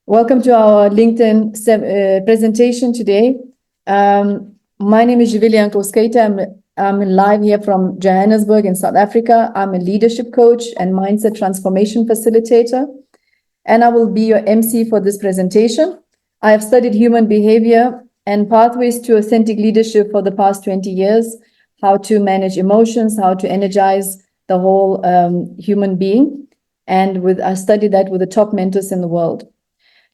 Welcome to our LinkedIn presentation today. My name is Jivilian Koskaita. I'm live here from Johannesburg in South Africa. I'm a leadership coach and mindset transformation facilitator, and I will be your MC for this presentation. I have studied human behavior and pathways to authentic leadership for the past 20 years, how to manage emotions, how to energize the whole human being. And I studied that with the top mentors in the world.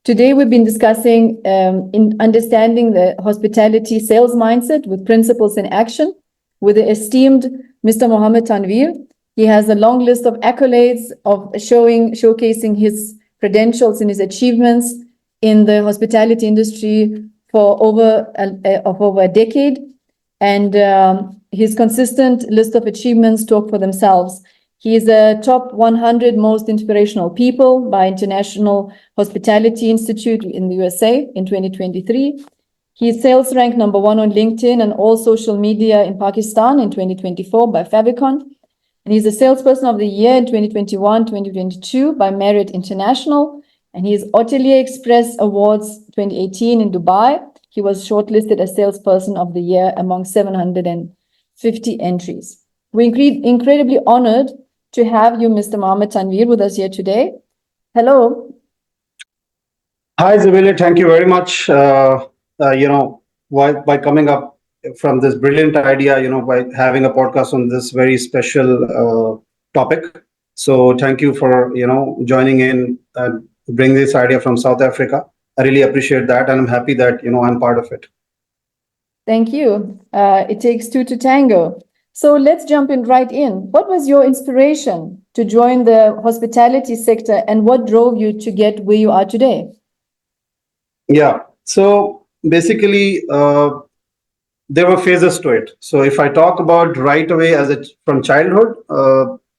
Today, we've been discussing in understanding the hospitality sales mindset with principles in action with the esteemed Mr. Mohammed Tanvir. He has a long list of accolades of showcasing his credentials and his achievements in the hospitality industry for over a decade. And his consistent list of achievements talk for themselves. He is a top 100 most inspirational people by International Hospitality Institute in the USA in 2023. He is sales ranked number 1 on LinkedIn and all social media in Pakistan in 2024 by Favicon. And he's the salesperson of the year in 2021, 2022 by Marriott International. And he is Hotelier Express Awards 2018 in Dubai. He was shortlisted as salesperson of the year among 750 entries. We're incredibly honored to have you, Mr. Mohammed Tanvir, with us here today. Hello. Hi, Zabila. Thank you very much. By coming up from this brilliant idea, by having a podcast on this very special topic. So thank you for, joining in and bring this idea from South Africa. I really appreciate that. And I'm happy that, I'm part of it. Thank you. It takes two to tango. So let's jump right in. What was your inspiration to join the hospitality sector and what drove you to get where you are today? Yeah, so basically, there were phases to it. So if I talk about right away from childhood,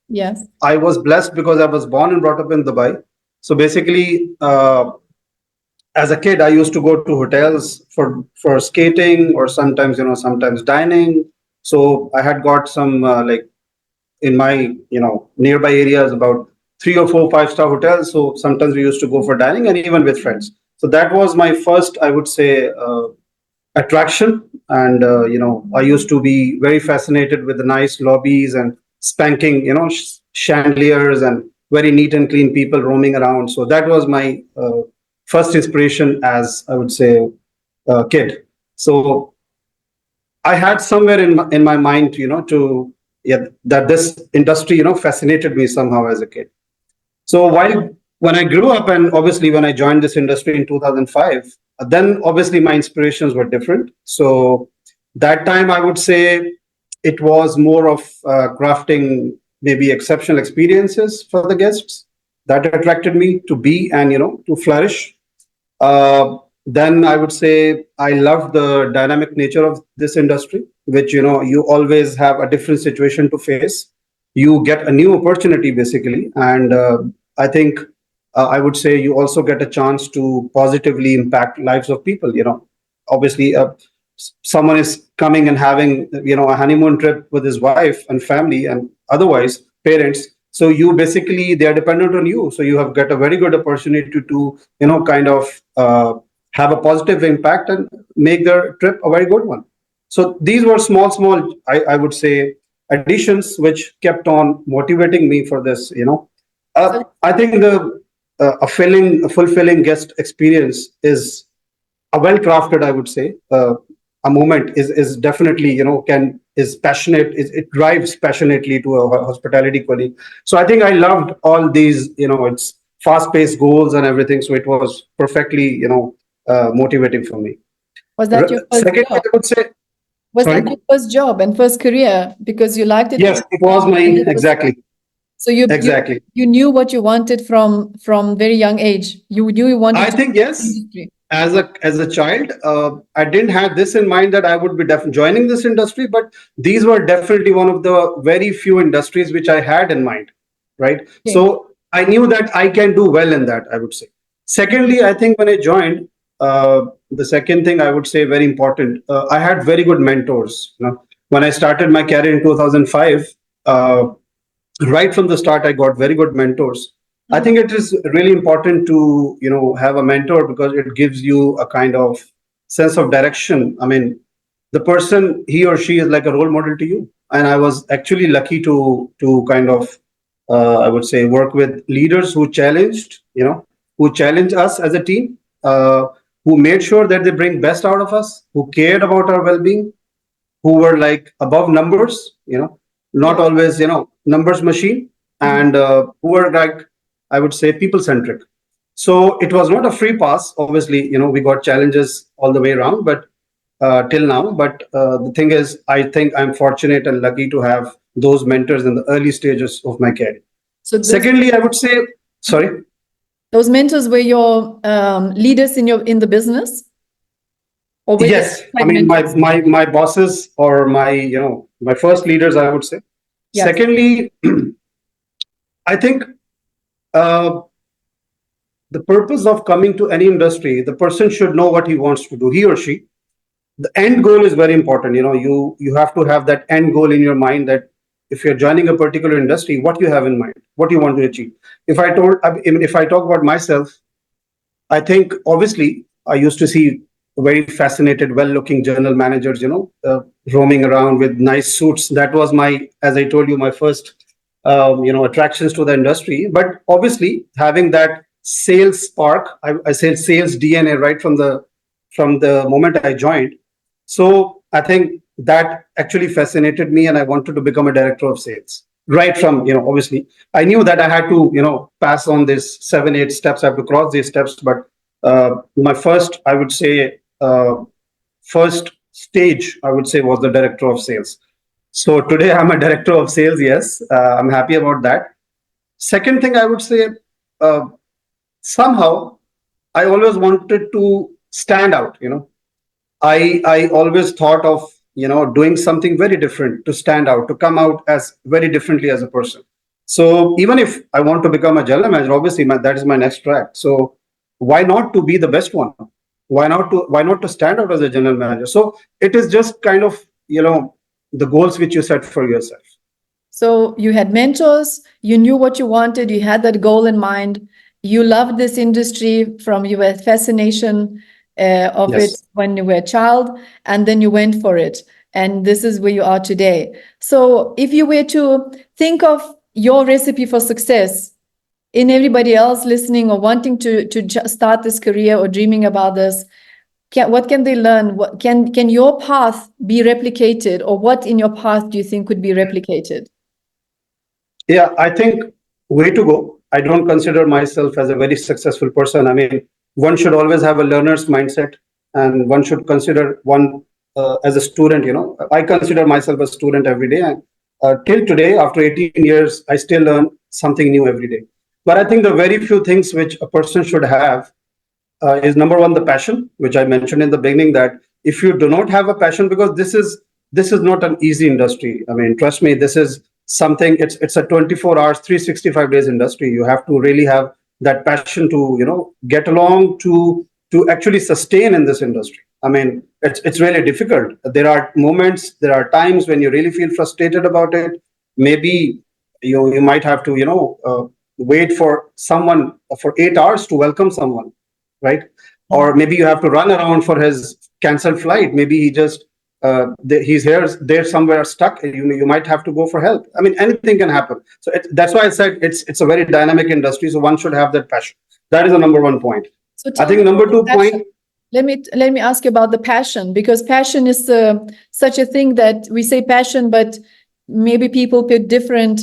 yes, I was blessed because I was born and brought up in Dubai. So basically, as a kid, I used to go to hotels for skating or sometimes dining. So I had got some in my nearby areas about 3 or 4 5-star hotels. So sometimes we used to go for dining and even with friends. So that was my first, I would say, attraction. And I used to be very fascinated with the nice lobbies and spanking chandeliers and very neat and clean people roaming around. So that was my first inspiration as, I would say, a kid. So I had somewhere in my mind, that this industry, fascinated me somehow as a kid. So when I grew up and obviously when I joined this industry in 2005, then obviously my inspirations were different. So that time I would say it was more of crafting maybe exceptional experiences for the guests that attracted me to be and, to flourish. Then I would say I love the dynamic nature of this industry, which, you always have a different situation to face. You get a new opportunity, basically. And I think I would say you also get a chance to positively impact lives of people. Obviously, someone is coming and having, a honeymoon trip with his wife and family and otherwise parents. So they are dependent on you. So you have got a very good opportunity to, kind of have a positive impact and make their trip a very good one. So these were small, I would say, additions which kept on motivating me for this. I think a fulfilling guest experience is a well-crafted, I would say, a moment is definitely, is passionate. It drives passionately to a hospitality colleague. So I think I loved all these, it's fast-paced goals and everything. So it was perfectly, motivating for me. Was that your first Second, job? I would say, Was that your first job and first career because you liked it? Yes, it was exactly. So you knew what you wanted from very young age. You knew you wanted. I think yes. Industry. As a child, I didn't have this in mind that I would be joining this industry, but these were definitely one of the very few industries which I had in mind, right? Okay. So I knew that I can do well in that, I would say. Secondly, I think when I joined, the second thing I would say very important, I had very good mentors. When I started my career in 2005, right from the start, I got very good mentors I think it is really important to, have a mentor because it gives you a kind of sense of direction. I mean, the person, he or she is like a role model to you. And I was actually lucky to kind of, I would say, work with leaders who challenged, who challenged us as a team, who made sure that they bring best out of us, who cared about our well-being, who were like above numbers, not always, numbers machine, and who were like, I would say, people centric. So it was not a free pass. Obviously, we got challenges all the way around, but till now. But the thing is, I think I'm fortunate and lucky to have those mentors in the early stages of my career. So Secondly, I would say, sorry. Those mentors were your leaders in the business? Or were Yes, they I mean mentors? my bosses or my first leaders, I would say. Yes. Secondly, I think uh, the purpose of coming to any industry, the person should know what he wants to do, he or she. The end goal is very important. You have to have that end goal in your mind, that if you're joining a particular industry, what you have in mind, what you want to achieve. If I talk about myself, I think obviously I used to see very fascinated, well-looking general managers, roaming around with nice suits. That was my, as I told you, my first, attractions to the industry. But obviously, having that sales spark, I say sales DNA right from the moment I joined. So I think that actually fascinated me, and I wanted to become a director of sales. Right from, obviously, I knew that I had to, pass on this 7, 8 steps. I have to cross these steps. But my first, I would say, first stage, I would say, was the director of sales. So today I'm a director of sales. Yes, I'm happy about that. Second thing I would say, uh, somehow I always wanted to stand out. I always thought of doing something very different to stand out, to come out as very differently as a person. So even if I want to become a general manager, obviously that is my next track. So why not to be the best one? Why not to stand out as a general manager? So it is just kind of the goals which you set for yourself. So you had mentors, you knew what you wanted, you had that goal in mind, you loved this industry from your fascination of it Yes. when you were a child, and then you went for it. And this is where you are today. So if you were to think of your recipe for success in everybody else listening or wanting to start this career or dreaming about this, what can they learn? What can your path be replicated, or what in your path do you think could be replicated? Yeah, I think way to go. I don't consider myself as a very successful person. I mean, one should always have a learner's mindset, and one should consider one as a student. I consider myself a student every day, and till today, after 18 years, I still learn something new every day. But I think the very few things which a person should have is number one, the passion, which I mentioned in the beginning, that if you do not have a passion, because this is not an easy industry. I mean, trust me, this is something, it's a 24 hours, 365 days industry. You have to really have that passion to, get along, to actually sustain in this industry. I mean, it's really difficult. There are moments, there are times when you really feel frustrated about it. Maybe you might have to, wait for someone for 8 hours to welcome someone, right? Or maybe you have to run around for his canceled flight. Maybe he's here, there somewhere stuck. You might have to go for help. I mean, anything can happen. So that's why I said it's a very dynamic industry. So one should have that passion. That is the number one point. So I think number 2 point. Let me ask you about the passion, because passion is such a thing that we say passion, but maybe people put different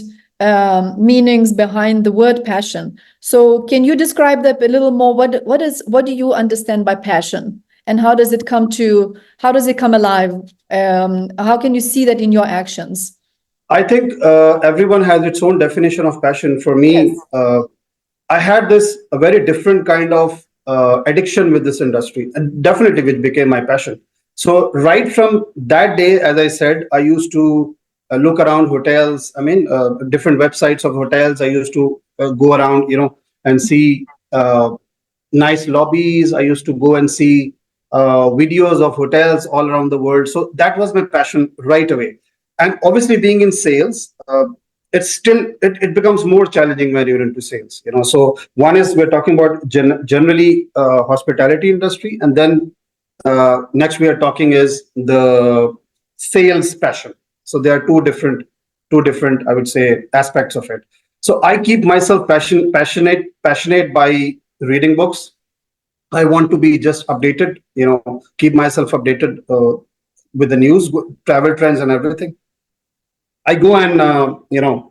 meanings behind the word passion. So can you describe that a little more? What do you understand by passion, and how does it come alive? How can you see that in your actions? I think everyone has its own definition of passion. For Yes. me, I had this a very different kind of addiction with this industry, and definitely which became my passion. So right from that day, as I said, I used to look around hotels. I mean, different websites of hotels. I used to go around, and see nice lobbies. I used to go and see videos of hotels all around the world. So that was my passion right away. And obviously, being in sales. it's still it becomes more challenging when you're into sales. So one is we're talking about generally hospitality industry, and then next we are talking is the sales passion. So there are two different, I would say, aspects of it. So I keep myself passionate by reading books. I want to be just updated, keep myself updated with the news, travel trends, and everything. I go and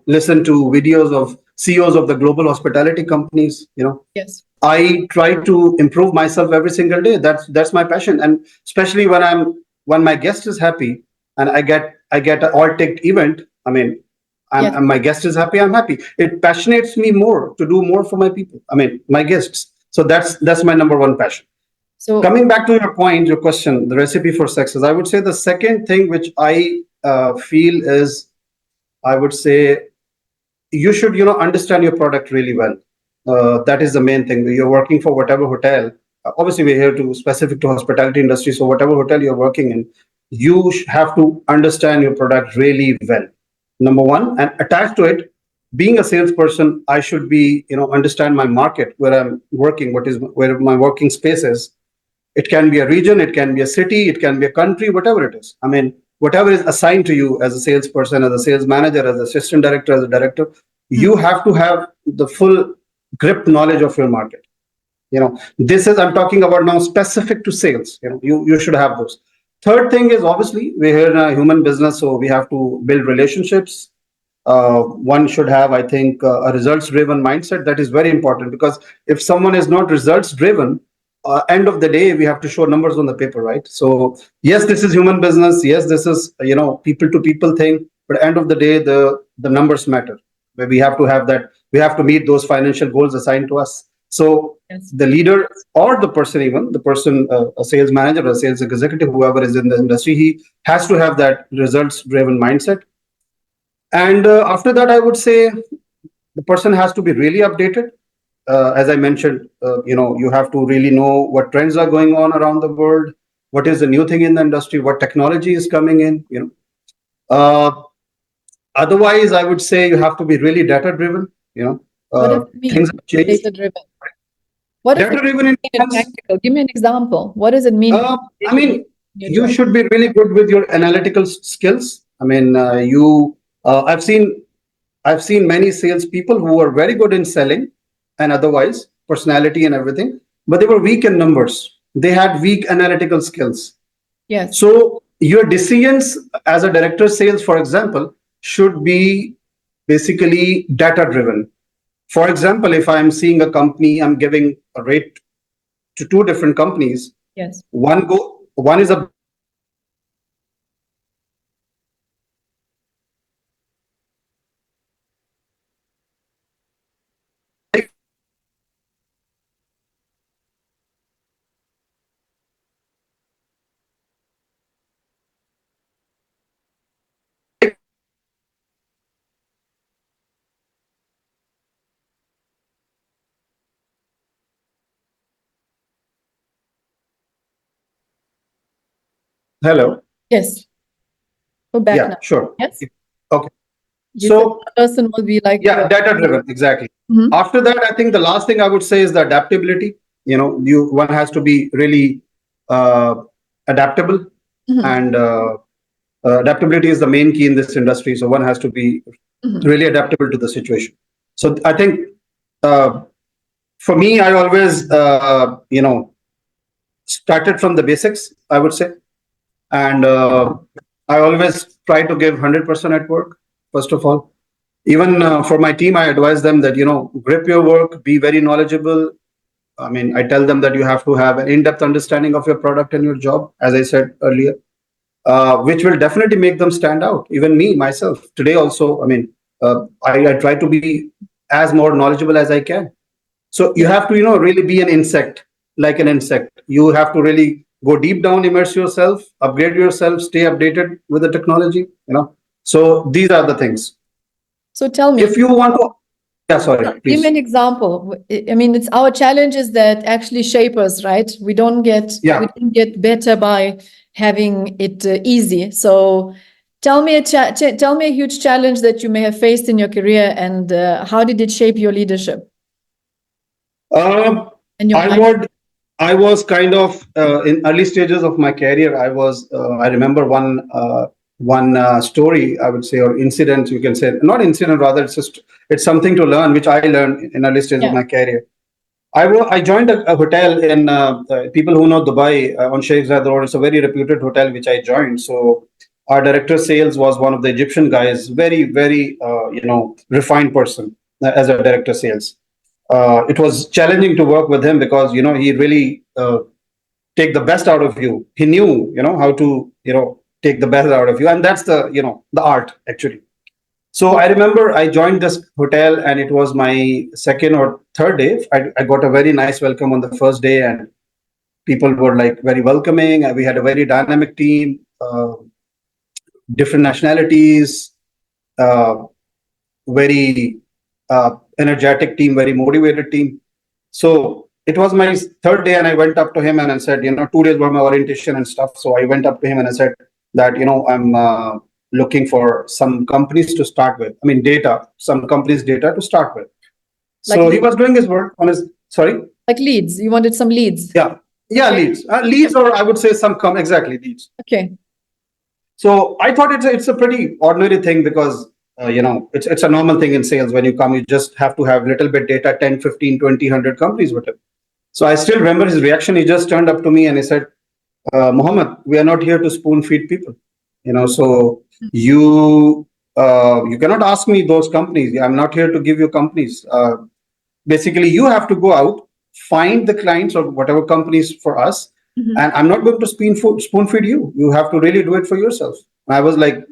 listen to videos of CEOs of the global hospitality companies. Yes. I try to improve myself every single day. That's my passion, and especially when my guest is happy and I get an all ticked event. I mean, Yes. and my guest is happy. I'm happy. It passionates me more to do more for my people. I mean, my guests. So that's my number one passion. So Coming back to your point, your question, the recipe for success. I would say the second thing which I feel is, I would say, you should understand your product really well. That is the main thing. You're working for whatever hotel. Obviously, we're here to specific to hospitality industry. So whatever hotel you're working in, you have to understand your product really well. Number one, and attached to it, being a salesperson, I should be understand my market where I'm working. Where my working space is. It can be a region, it can be a city, it can be a country, whatever it is. I mean, whatever is assigned to you as a salesperson, as a sales manager, as assistant director, as a director, you have to have the full grip knowledge of your market. This is, I'm talking about now specific to sales. You should have those. Third thing is, obviously we're here in a human business, so we have to build relationships. One should have, I think, a results driven mindset. That is very important, because if someone is not results driven, end of the day we have to show numbers on the paper, right? So yes, this is human business, yes, this is people to people thing, but end of the day the numbers matter, where we have to have that, we have to meet those financial goals assigned to us. So yes. the leader, or the person, even the person, a sales manager, a sales executive, whoever is in the industry, he has to have that results driven mindset. And after that, I would say the person has to be really updated. As I mentioned, you have to really know what trends are going on around the world, what is the new thing in the industry, what technology is coming in. Otherwise, I would say you have to be really data driven. What does it mean? Things have changed. Data driven. What does Data it driven mean in in practical? Give me an example. What does it mean? I mean, you should be really good with your analytical skills. I mean, I've seen many salespeople who are very good in selling and otherwise personality and everything, but they were weak in numbers. They had weak analytical skills. Yes. So your decisions as a director of sales, for example, should be basically data driven. For example, if I'm seeing a company, I'm giving a rate to two different companies. Yes. One is a hello. Yes. Go back Yeah, now. sure. Yes. Okay. You So said the person will be like yeah, data driven, exactly. Mhm. After that, I think the last thing I would say is the adaptability. One has to be really adaptable, Mhm. and adaptability is the main key in this industry. So one has to be Mhm. really adaptable to the situation. So I think for me, I always started from the basics, I would say, and I always try to give 100% at work. First of all, even for my team, I advise them that grip your work, be very knowledgeable. I mean, I tell them that you have to have an in-depth understanding of your product and your job, as I said earlier, which will definitely make them stand out. Even me myself today also. I mean, I try to be as more knowledgeable as I can. So you have to really be an insect, like an insect. You have to really go deep down, immerse yourself, upgrade yourself, stay updated with the technology. So these are the things. So tell me, If you want to, yeah, sorry, give please. me an example. I mean, it's our challenges that actually shape us, right? We don't get better by having it easy. So Tell me tell me a huge challenge that you may have faced in your career, and how did it shape your leadership and your I mind? would. I was kind of in early stages of my career. I was. I remember one story, I would say, or incident. You can say not incident, rather it's just it's something to learn, which I learned in early stages of Yeah. my career. I joined a hotel in people who know Dubai on Sheikh Zayed Road. It's a very reputed hotel which I joined. So our director of sales was one of the Egyptian guys, very refined person as a director of sales. It was challenging to work with him because he really take the best out of you. He knew how to take the best out of you, and that's the art actually. So I remember I joined this hotel and it was my second or third day. I got a very nice welcome on the first day and people were like very welcoming. We had a very dynamic team, different nationalities, uh, very energetic team, very motivated team. So it was my third day and I went up to him and I said, 2 days were my orientation and stuff. So I went up to him and I said that, I'm looking for some companies to start with. I mean, some companies' data to start with. So Like he was doing his work on his, sorry? Like leads. You wanted some leads. Yeah. Yeah, Okay. leads. Leads, or I would say exactly, leads. Okay. So I thought it's a pretty ordinary thing because it's a normal thing in sales. When you come, you just have to have little bit data, 10, 15, 20, 100 companies with it. So I still remember his reaction. He just turned up to me and he said, Mohammed, we are not here to spoon feed people. So you cannot ask me those companies. I'm not here to give you companies. Basically, you have to go out, find the clients or whatever companies for us, and I'm not going to spoon feed you. You have to really do it for yourself. And I was like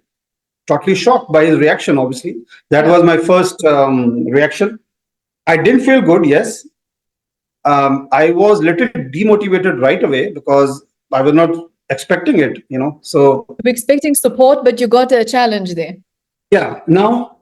totally shocked by his reaction. Obviously, that was my first reaction. I didn't feel good. Yes, I was little demotivated right away because I was not expecting it. So You were expecting support, but you got a challenge there. yeah. Now,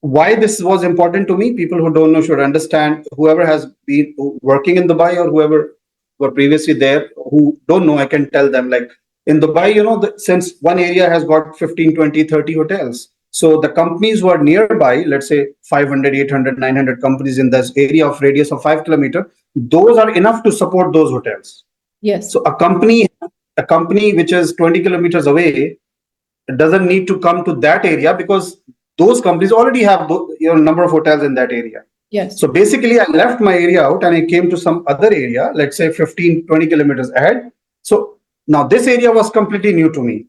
why this was important to me, people who don't know should understand. Whoever has been working in Dubai or whoever were previously there who don't know, I can tell them like in Dubai, since one area has got 15, 20, 30 hotels. So the companies who are nearby, let's say 500, 800, 900 companies in this area of radius of 5 kilometers, those are enough to support those hotels. Yes. So a company which is 20 kilometers away, it doesn't need to come to that area because those companies already have number of hotels in that area. Yes. So basically, I left my area out and I came to some other area, let's say 15, 20 kilometers ahead. So now this area was completely new to me,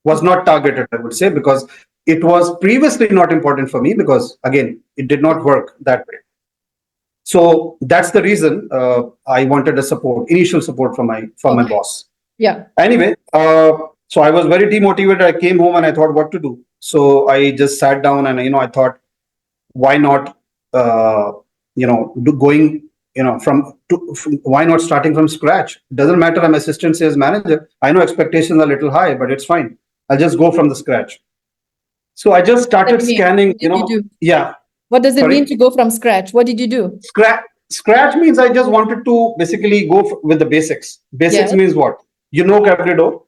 was not targeted, I would say, because it was previously not important for me because, again, it did not work that way. So that's the reason I wanted initial support from my boss. Yeah. Anyway, so I was very demotivated. I came home and I thought what to do. So I just sat down and I thought, why not going why not starting from scratch? Doesn't matter. I'm assistant sales manager. I know expectations are a little high, but it's fine. I'll just go from the scratch. So I just started scanning. Yeah. What does it mean to go from scratch? What did you do? Scratch means I just wanted to basically go with the basics. Basics means what? You knock every door.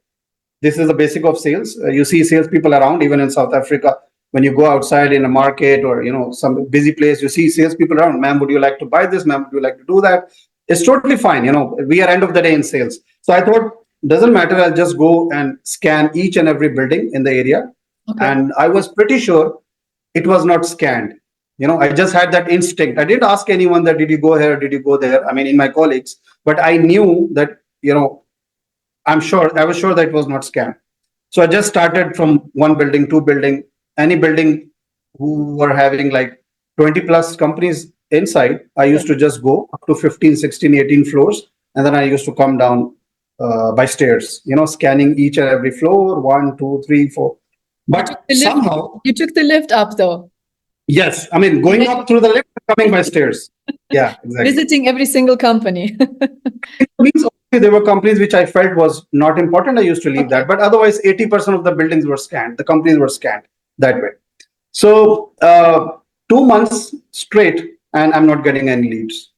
This is the basic of sales. You see salespeople around, even in South Africa. When you go outside in a market or some busy place, you see salespeople around. Ma'am, would you like to buy this? Ma'am, would you like to do that? It's totally fine. We are end of the day in sales. So I thought, doesn't matter. I'll just go and scan each and every building in the area. Okay. And I was pretty sure it was not scanned. I just had that instinct. I didn't ask anyone that, did you go here? Did you go there? I mean, in my colleagues, but I knew that, I was sure that it was not scanned. So I just started from one building, two building, any building who were having like 20 plus companies inside. I used to just go up to 15, 16, 18 floors. And then I used to come down by stairs, scanning each and every floor, 1, 2, 3, 4. But somehow you took the lift up though. Yes, I mean going up through the lift, coming by stairs. Yeah, exactly. Visiting every single company. It means there were companies which I felt was not important. I used to leave that, but otherwise 80% of the buildings were scanned. The companies were scanned that way. So 2 months straight, and I'm not getting any leads.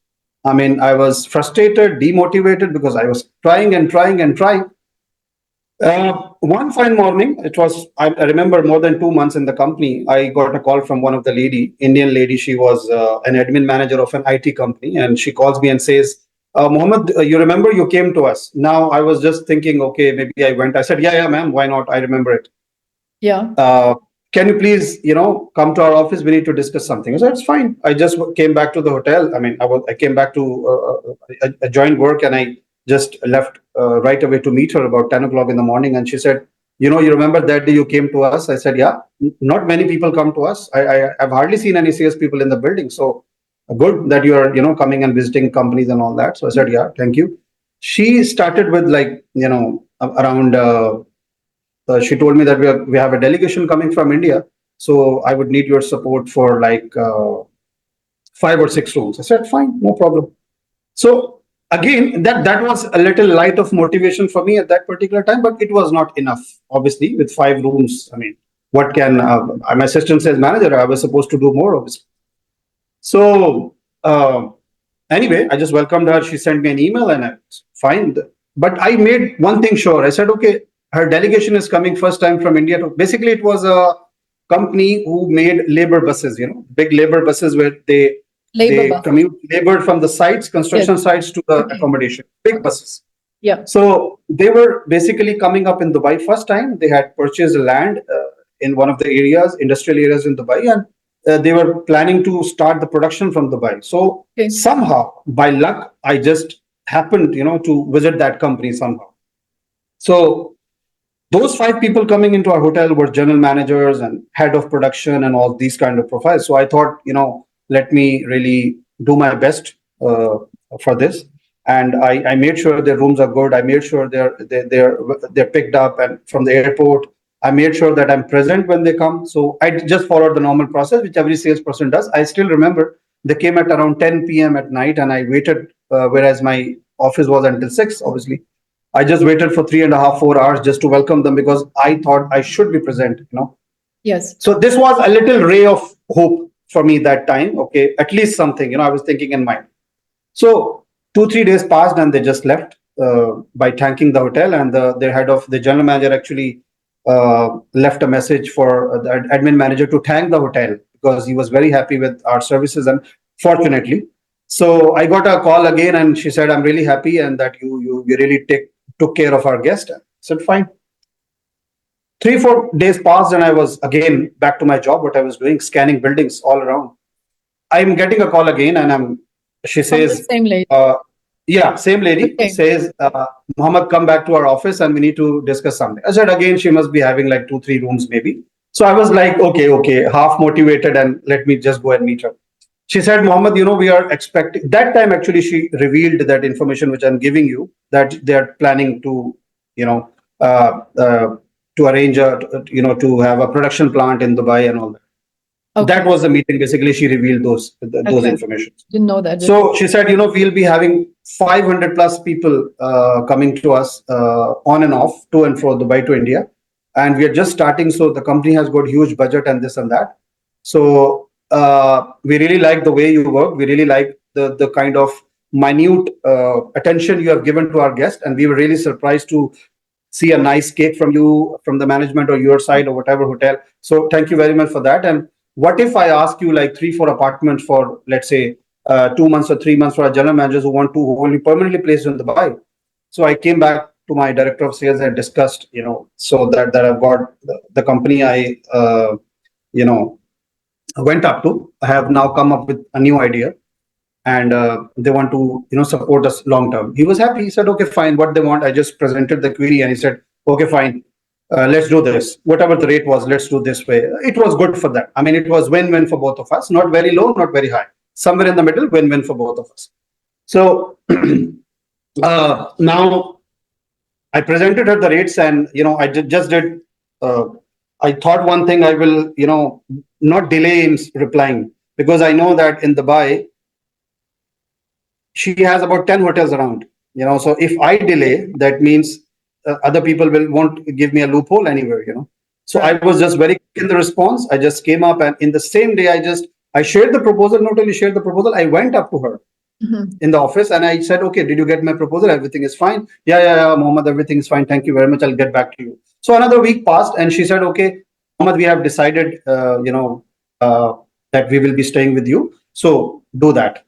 I mean, I was frustrated, demotivated because I was trying and trying and trying. One fine morning, I remember more than 2 months in the company, I got a call from one of the Indian lady. She was an admin manager of an IT company. And she calls me and says, Mohammed, you remember you came to us. Now I was just thinking, okay, maybe I went. I said, yeah, ma'am, why not? I remember it. Yeah. Can you please, come to our office? We need to discuss something. I said, it's fine. I just came back to the hotel. I mean, I came back to, I joined work and I just left right away to meet her about 10 o'clock in the morning. And she said, you remember that day you came to us? I said, yeah, not many people come to us. I've hardly seen any sales people in the building. So good that you're, coming and visiting companies and all that. So I said, yeah, thank you. She started with like, around, she told me that we have a delegation coming from India, so I would need your support for like 5 or 6 rooms. I said, fine, no problem. So again, that was a little light of motivation for me at that particular time, but it was not enough. Obviously, with 5 rooms, I mean, what can I'm assistant sales manager? I was supposed to do more, obviously. So anyway, I just welcomed her. She sent me an email, and I was fine. But I made one thing sure. I said, okay, her delegation is coming first time from India. Basically, it was a company who made labor buses. Big labor buses where they commute labor from the sites, construction sites to the accommodation. Big buses. Yeah. So they were basically coming up in Dubai first time. They had purchased land in one of the industrial areas in Dubai, and they were planning to start the production from Dubai. So somehow, by luck, I just happened, to visit that company somehow. So those 5 people coming into our hotel were general managers and head of production and all these kind of profiles. So I thought, let me really do my best for this. And I made sure their rooms are good. I made sure they're picked up and from the airport. I made sure that I'm present when they come. So I just followed the normal process, which every salesperson does. I still remember they came at around 10 p.m. at night, and I waited, whereas my office was until 6, obviously. I just waited for 3.5, 4 hours just to welcome them because I thought I should be present. Yes. So this was a little ray of hope for me that time. Okay, at least something, I was thinking in mind. So 2, 3 days passed and they just left by thanking the hotel, and the general manager actually left a message for the admin manager to thank the hotel because he was very happy with our services. And fortunately, so I got a call again, and she said, I'm really happy and that you really took care of our guest. I said, fine. 3, 4 days passed and I was again back to my job, what I was doing, scanning buildings all around. I'm getting a call again, and she says, same lady. Yeah, same lady says, Muhammad, come back to our office and we need to discuss something. I said, again, she must be having like 2, 3 rooms maybe. So I was like, okay, half motivated, and let me just go and meet her. She said, Mohammed, we are expecting, that time actually she revealed that information which I'm giving you, that they're planning to, to arrange to have a production plant in Dubai and all that. Okay. That was the meeting. Basically, she revealed those information. Didn't know that. So she said, we'll be having 500 plus people coming to us on and off, to and fro Dubai to India. And we are just starting. So the company has got huge budget and this and that. So we really like the way you work. We really like the kind of minute attention you have given to our guest. And we were really surprised to see a nice cake from you, from the management or your side or whatever hotel. So thank you very much for that. And what if I ask you like 3, 4 apartments for, let's say, 2 months or 3 months for our general managers who want to only permanently placed in Dubai? So I came back to my director of sales and discussed, so that I've got the company I, went up to. I have now come up with a new idea, and they want to, support us long term. He was happy. He said, okay, fine. What they want, I just presented the query, and he said, okay, fine. Let's do this. Whatever the rate was, let's do this way. It was good for them. I mean, it was win-win for both of us. Not very low, not very high. Somewhere in the middle, win-win for both of us. So now I presented her the rates, and I just did. I thought one thing, I will not delay in replying, because I know that in Dubai she has about 10 hotels around. So if I delay, that means other people won't give me a loophole anywhere. So I was just very quick in the response. I just came up, and in the same day I shared the proposal. Not only shared the proposal, I went up to her in the office, and I said, okay, did you get my proposal? Everything is fine. Yeah, Mohammed, everything is fine. Thank you very much. I'll get back to you. So another week passed, and she said, okay, Mohammed, we have decided, that we will be staying with you. So do that.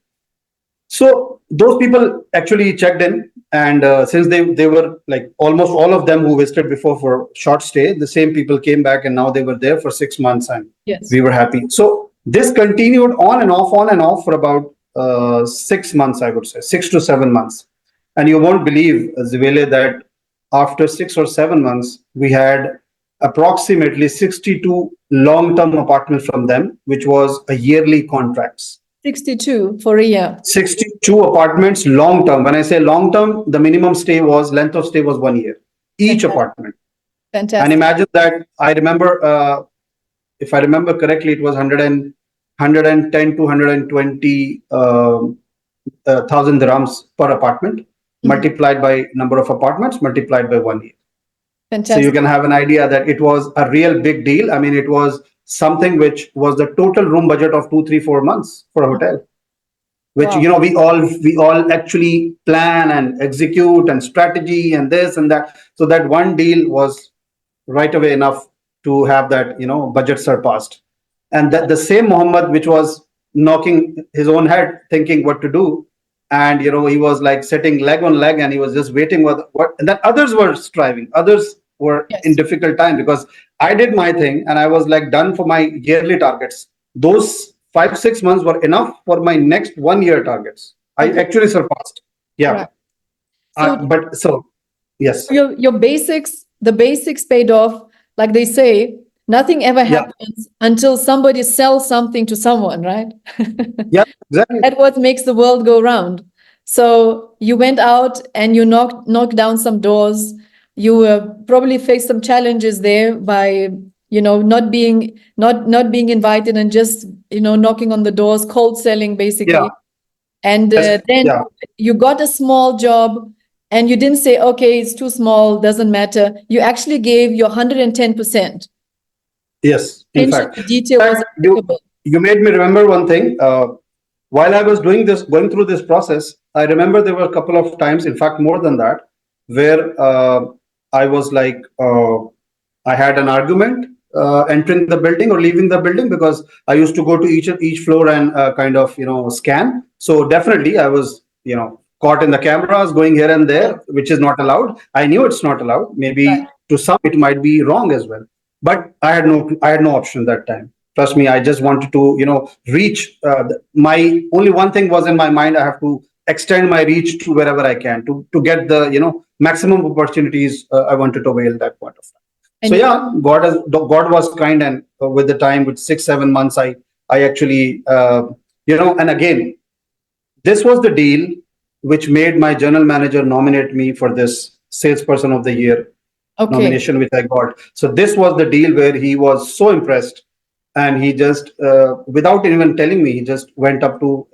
So those people actually checked in, and since they were like almost all of them who visited before for short stay, the same people came back, and now they were there for 6 months, and Yes. we were happy. So this continued on and off for about 6 months, I would say 6 to 7 months. And you won't believe, Zivele, that after 6 or 7 months, we had approximately 62 long-term apartments from them, which was a yearly contracts. 62 for a year. 62 apartments long term. When I say long term, the minimum length of stay was 1 year, each Fantastic. apartment. Fantastic. And imagine that, I remember, if I remember correctly, it was 110 to 120 thousand dirhams per apartment, multiplied by number of apartments, multiplied by 1 year. Fantastic. So you can have an idea that it was a real big deal. I mean, it was something which was the total room budget of 2, 3, 4 months for a hotel, which Wow. we all actually plan and execute and strategy and this and that. So that one deal was right away enough to have that budget surpassed. And that the same Muhammad, which was knocking his own head thinking what to do, and he was like sitting leg on leg, and he was just waiting what and then others were striving, others were Yes. in difficult time, because I did my thing and I was like done for my yearly targets. Those 5, 6 months were enough for my next 1 year targets. I Okay. actually surpassed. Yeah. Right. So But so, yes. your basics, the basics paid off. Like they say, nothing ever Yeah. happens until somebody sells something to someone, right? Yeah, exactly. That's what makes the world go round. So you went out and you knocked down some doors. You probably faced some challenges there by not being invited and just knocking on the doors, cold selling basically. Yeah. And Yes. then Yeah. you got a small job, and you didn't say, okay, it's too small, doesn't matter. You actually gave your 110%. Yes. In Attention fact, to detail was you applicable. you made me remember one thing. While I was going through this process, I remember there were a couple of times, in fact, more than that, where I was like, I had an argument entering the building or leaving the building, because I used to go to each floor and kind of scan. So definitely, I was caught in the cameras going here and there, which is not allowed. I knew it's not allowed. Maybe to some it might be wrong as well, but I had no option that time. Trust me, I just wanted to reach. My only one thing was in my mind: I have to extend my reach to wherever I can to get the maximum opportunities. I wanted to avail that point of time. So yeah, God was kind, and with the time, with 6, 7 months, I actually and again, this was the deal which made my general manager nominate me for this salesperson of the year nomination, which I got. So this was the deal where he was so impressed, and he just without even telling me, he just went up to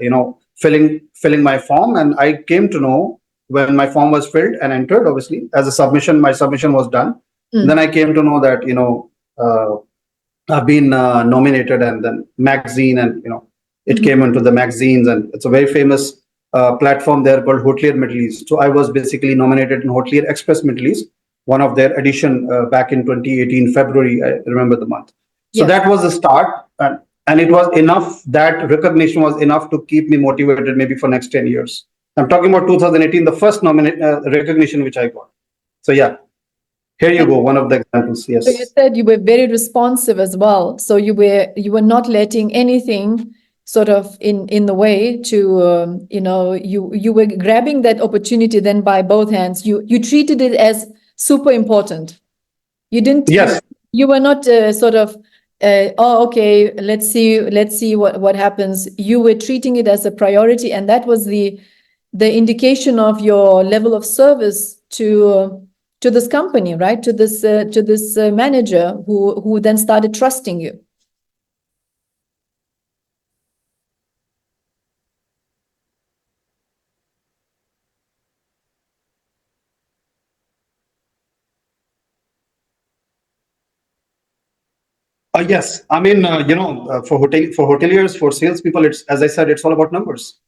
filling my form, and I came to know when my form was filled and entered. Obviously, as a submission, my submission was done. Then I came to know that I've been nominated, and then magazine, and it came into the magazines, and it's a very famous platform there called Hotelier Middle East. So I was basically nominated in Hotelier Express Middle East, one of their edition back in 2018 February. I remember the month. So that was the start, and it was enough. That recognition was enough to keep me motivated, maybe for next 10 years. I'm talking about 2018, the first recognition which I got. So yeah, here you go, one of the examples. Yes. So you said you were very responsive as well. So you were not letting anything sort of in the way to you were grabbing that opportunity then by both hands. You treated it as super important. You didn't. Yes. You were not sort of oh, okay, let's see what happens. You were treating it as a priority, and that was the indication of your level of service to this company, right? To this manager who then started trusting you. Yes, I mean, for hoteliers, for salespeople, it's, as I said, it's all about numbers.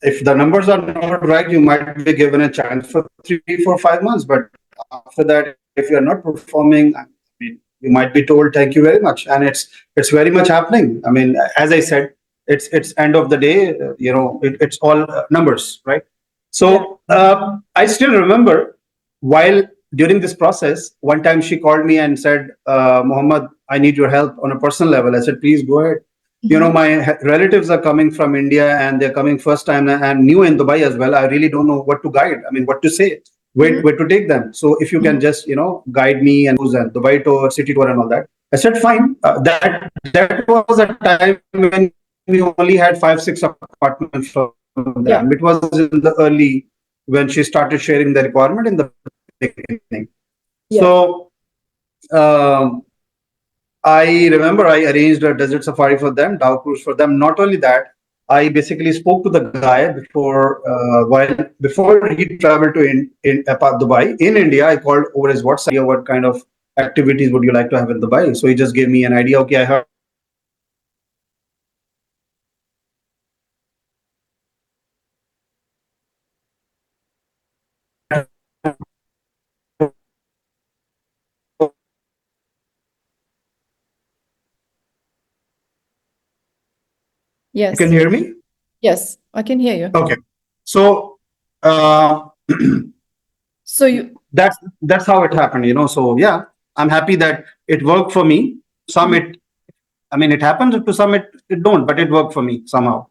if the numbers are not right, you might be given a chance for 3, 4, 5 months. But after that, if you're not performing, I mean, you might be told thank you very much, and it's very much happening. I mean, as I said, it's end of the day, it's all numbers, right? So I still remember while during this process, one time she called me and said, Mohammed, I need your help on a personal level. I said, please go ahead. My relatives are coming from India and they're coming first time and new in Dubai as well. I really don't know what to guide. I mean, what to say, where to take them. So if you can just, guide me and Dubai tour, city tour and all that. I said, fine. That was a time when we only had 5, 6 apartments from them. It was in the early when she started sharing the requirement in the beginning. So I remember I arranged a desert safari for them, Dow cruise for them. Not only that, I basically spoke to the guy before he traveled to in Dubai. In India, I called over his WhatsApp. What kind of activities would you like to have in Dubai? So he just gave me an idea. Okay, I heard Yes. you can hear me? Yes, I can hear you. Okay. So that's how it happened. So yeah, I'm happy that it worked for me. It happens to some it don't, but it worked for me somehow.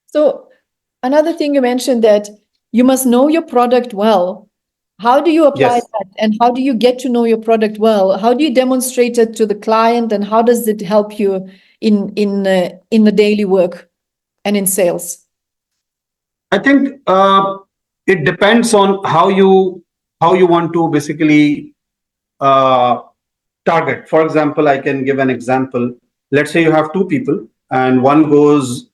So another thing you mentioned that you must know your product well. How do you apply that, and how do you get to know your product well? How do you demonstrate it to the client, and how does it help you in the daily work and in sales? I think it depends on how you want to basically target. For example, I can give an example. Let's say you have two people, and one goes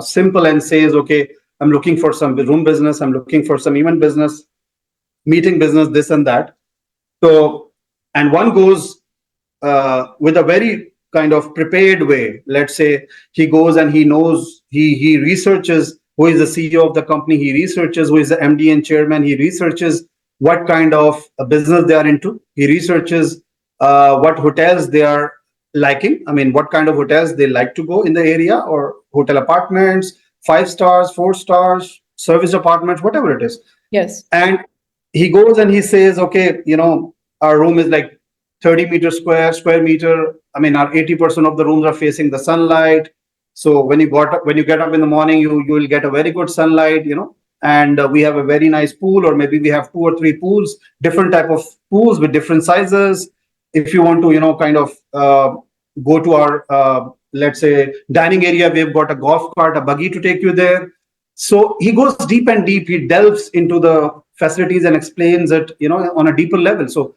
simple and says, "Okay, I'm looking for some room business. I'm looking for some event business, meeting business, this and that." So, and one goes with a very kind of prepared way. Let's say he goes and he knows, he researches who is the CEO of the company, he researches who is the MD and chairman, he researches what kind of a business they are into, he researches what hotels they are liking. I mean, what kind of hotels they like to go in the area, or hotel apartments, 5 stars, 4 stars, service apartments, whatever it is. Yes. And he goes and he says, okay, our room is like 30 square meter. I mean, our 80% of the rooms are facing the sunlight. So when you get up in the morning, you will get a very good sunlight, and we have a very nice pool, or maybe we have 2 or 3 pools, different type of pools with different sizes. If you want to, kind of go to our, let's say, dining area, we've got a golf cart, a buggy to take you there. So he goes deep and deep. He delves into the facilities and explains it, on a deeper level. So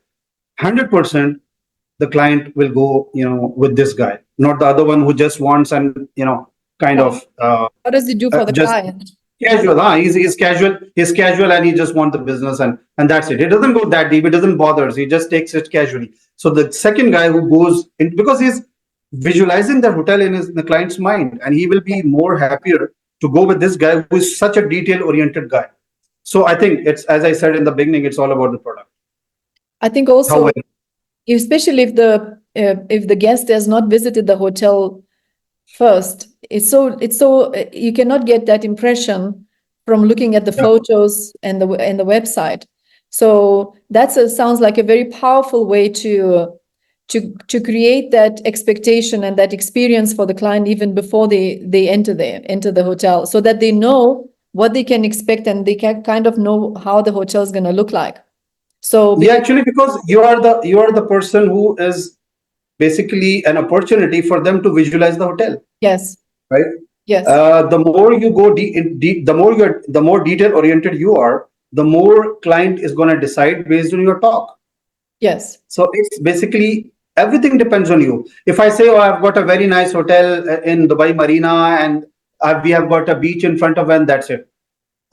100% the client will go, with this guy, not the other one who just wants and, kind of. What does he do for the client? Casual, he's casual. He's casual, and he just wants the business, and that's it. It doesn't go that deep. It doesn't bother. He just takes it casually. So the second guy who goes in, because he's visualizing the hotel in the client's mind, and he will be more happier to go with this guy who is such a detail-oriented guy. So I think it's, as I said in the beginning, it's all about the product. I think also, especially if the guest has not visited the hotel first, it's so you cannot get that impression from looking at the photos and the website. So sounds like a very powerful way to create that expectation and that experience for the client even before they enter the hotel, so that they know what they can expect and they can kind of know how the hotel is going to look like. So actually, because you are the person who is basically an opportunity for them to visualize the hotel. Yes. Right. Yes. The more you go deep, the more detail oriented you are, the more client is going to decide based on your talk. Yes. So it's basically everything depends on you. If I say, oh, I've got a very nice hotel in Dubai Marina and we have got a beach in front of it, and that's it.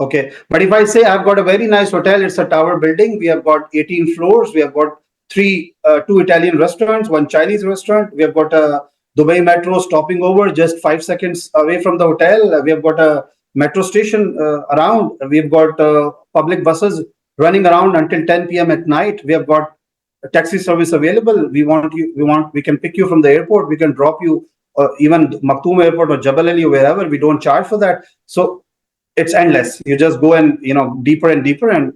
Okay. But if I say I've got a very nice hotel, it's a tower building, we have got 18 floors, we have got two Italian restaurants, one Chinese restaurant, we have got a Dubai Metro stopping over just 5 seconds away from the hotel, we have got a metro station around. We've got public buses running around until 10 p.m. at night. We have got a taxi service available. We can pick you from the airport. We can drop you even Maktoum Airport or Jabal Ali or wherever. We don't charge for that. So it's endless. You just go and, deeper and deeper, and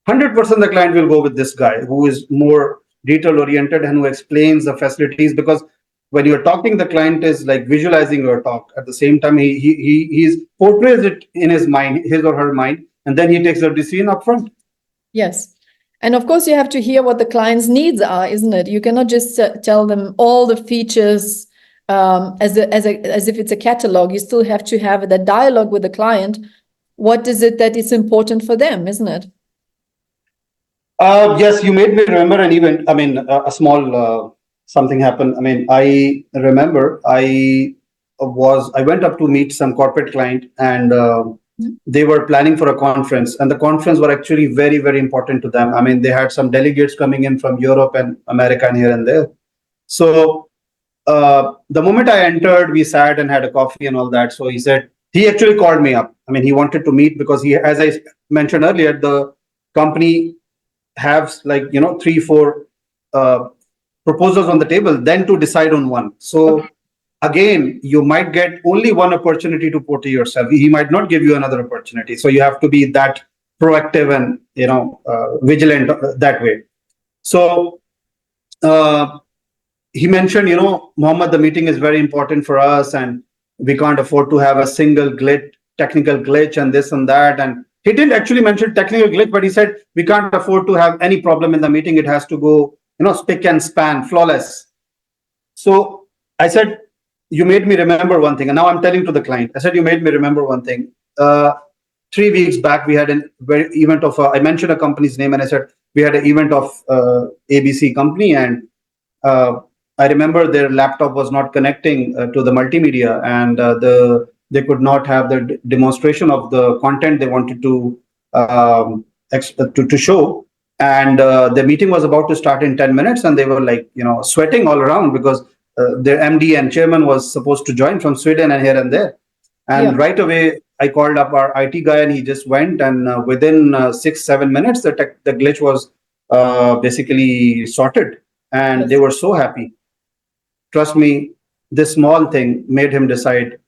100% the client will go with this guy who is more detail oriented and who explains the facilities, because when you're talking, the client is like visualizing your talk. At the same time, he's portrays it in his mind, his or her mind, and then he takes the decision upfront. Yes. And of course, you have to hear what the client's needs are, isn't it? You cannot just tell them all the features as if it's a catalog. You still have to have that dialogue with the client. What is it that is important for them, isn't it? Yes, you made me remember an event. I mean, a small something happened. I mean, I remember I went up to meet some corporate client, and they were planning for a conference, and the conference were actually very, very important to them. I mean, they had some delegates coming in from Europe and America and here and there. So the moment I entered, we sat and had a coffee and all that. So he actually called me up. I mean, he wanted to meet because as I mentioned earlier, the company have 3-4 proposals on the table, then to decide on one. So again, you might get only one opportunity to portray yourself. He might not give you another opportunity. So you have to be that proactive and vigilant that way. So he mentioned, Mohammed, the meeting is very important for us, and we can't afford to have a single technical glitch and this and that. And he didn't actually mention technical glitch, but he said we can't afford to have any problem in the meeting. It has to go, spick and span, flawless. So I said, you made me remember one thing. And now I'm telling to the client, I said, you made me remember one thing. 3 weeks back, we had an event of, I mentioned a company's name, and I said, we had an event of ABC company, and I remember their laptop was not connecting to the multimedia, and they could not have the demonstration of the content they wanted to show. And the meeting was about to start in 10 minutes, and they were sweating all around because their MD and chairman was supposed to join from Sweden and here and there. And right away, I called up our IT guy, and he just went, and within 6-7 minutes, the glitch was basically sorted, and they were so happy. Trust me, this small thing made him decide